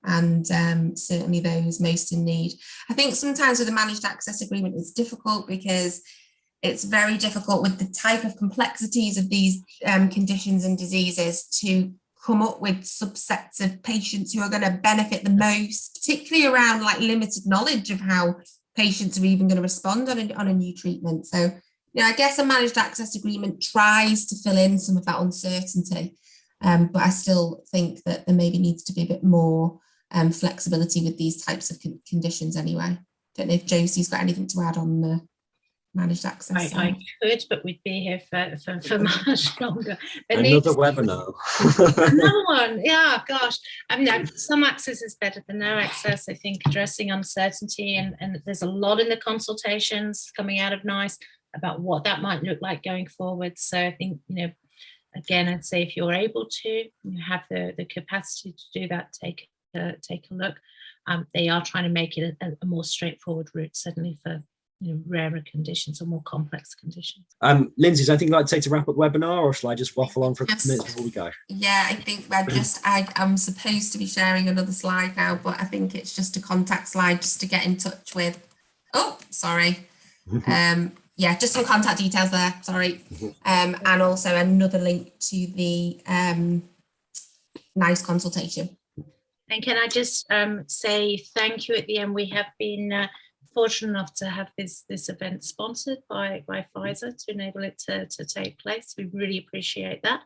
and certainly those most in need. I think sometimes with the managed access agreement it's difficult because it's very difficult with the type of complexities of these conditions and diseases to come up with subsets of patients who are going to benefit the most, particularly around like limited knowledge of how patients are even going to respond on a new treatment. So I guess a managed access agreement tries to fill in some of that uncertainty, but I still think that there maybe needs to be a bit more flexibility with these types of conditions anyway. Don't know if Josie's got anything to add on the managed access. I could, but we'd be here for much longer. But another webinar. Another one, yeah, gosh. I mean, some access is better than no access. I think addressing uncertainty, and there's a lot in the consultations coming out of NICE about what that might look like going forward. So I think, again, I'd say if you're able to, have the capacity to do that, take a look. They are trying to make it a more straightforward route, certainly for rarer conditions or more complex conditions. Lindsay, is there anything you'd like to say to wrap up the webinar, or shall I just waffle on for a couple minutes before we go? Yeah, I think I'm supposed to be sharing another slide now, but I think it's just a contact slide just to get in touch with. Oh, sorry. Just some contact details there, sorry. And also another link to the NICE consultation. And can I just say thank you at the end? We have been fortunate enough to have this event sponsored by Pfizer to enable it to take place. We really appreciate that.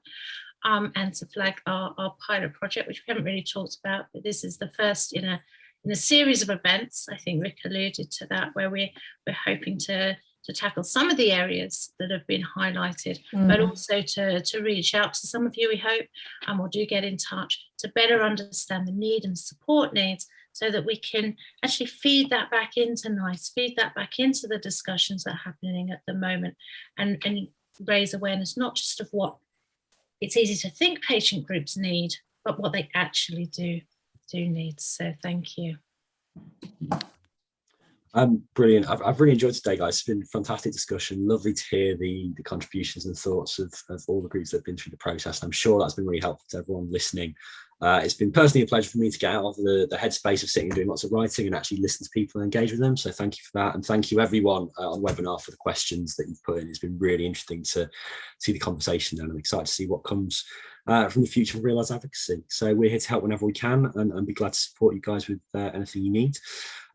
And to flag our pilot project, which we haven't really talked about, but this is the first in a series of events. I think Rick alluded to that, where we're hoping to tackle some of the areas that have been highlighted, but also to reach out to some of you, we hope, and we'll do get in touch to better understand the need and support needs, so that we can actually feed that back into NICE, feed that back into the discussions that are happening at the moment, and raise awareness not just of what it's easy to think patient groups need, but what they actually do need. So thank you. Brilliant. I've really enjoyed today, guys. It's been a fantastic discussion. Lovely to hear the contributions and thoughts of all the groups that have been through the process. I'm sure that's been really helpful to everyone listening. It's been personally a pleasure for me to get out of the headspace of sitting and doing lots of writing and actually listen to people and engage with them. So thank you for that. And thank you everyone on the webinar for the questions that you've put in. It's been really interesting to see the conversation, and I'm excited to see what comes from the future of Realise Advocacy. So we're here to help whenever we can, and be glad to support you guys with anything you need.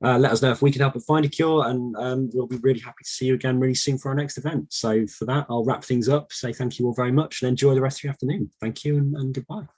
Let us know if we can help at Findacure, and we'll be really happy to see you again really soon for our next event. So for that, I'll wrap things up, say thank you all very much, and enjoy the rest of your afternoon. Thank you, and goodbye.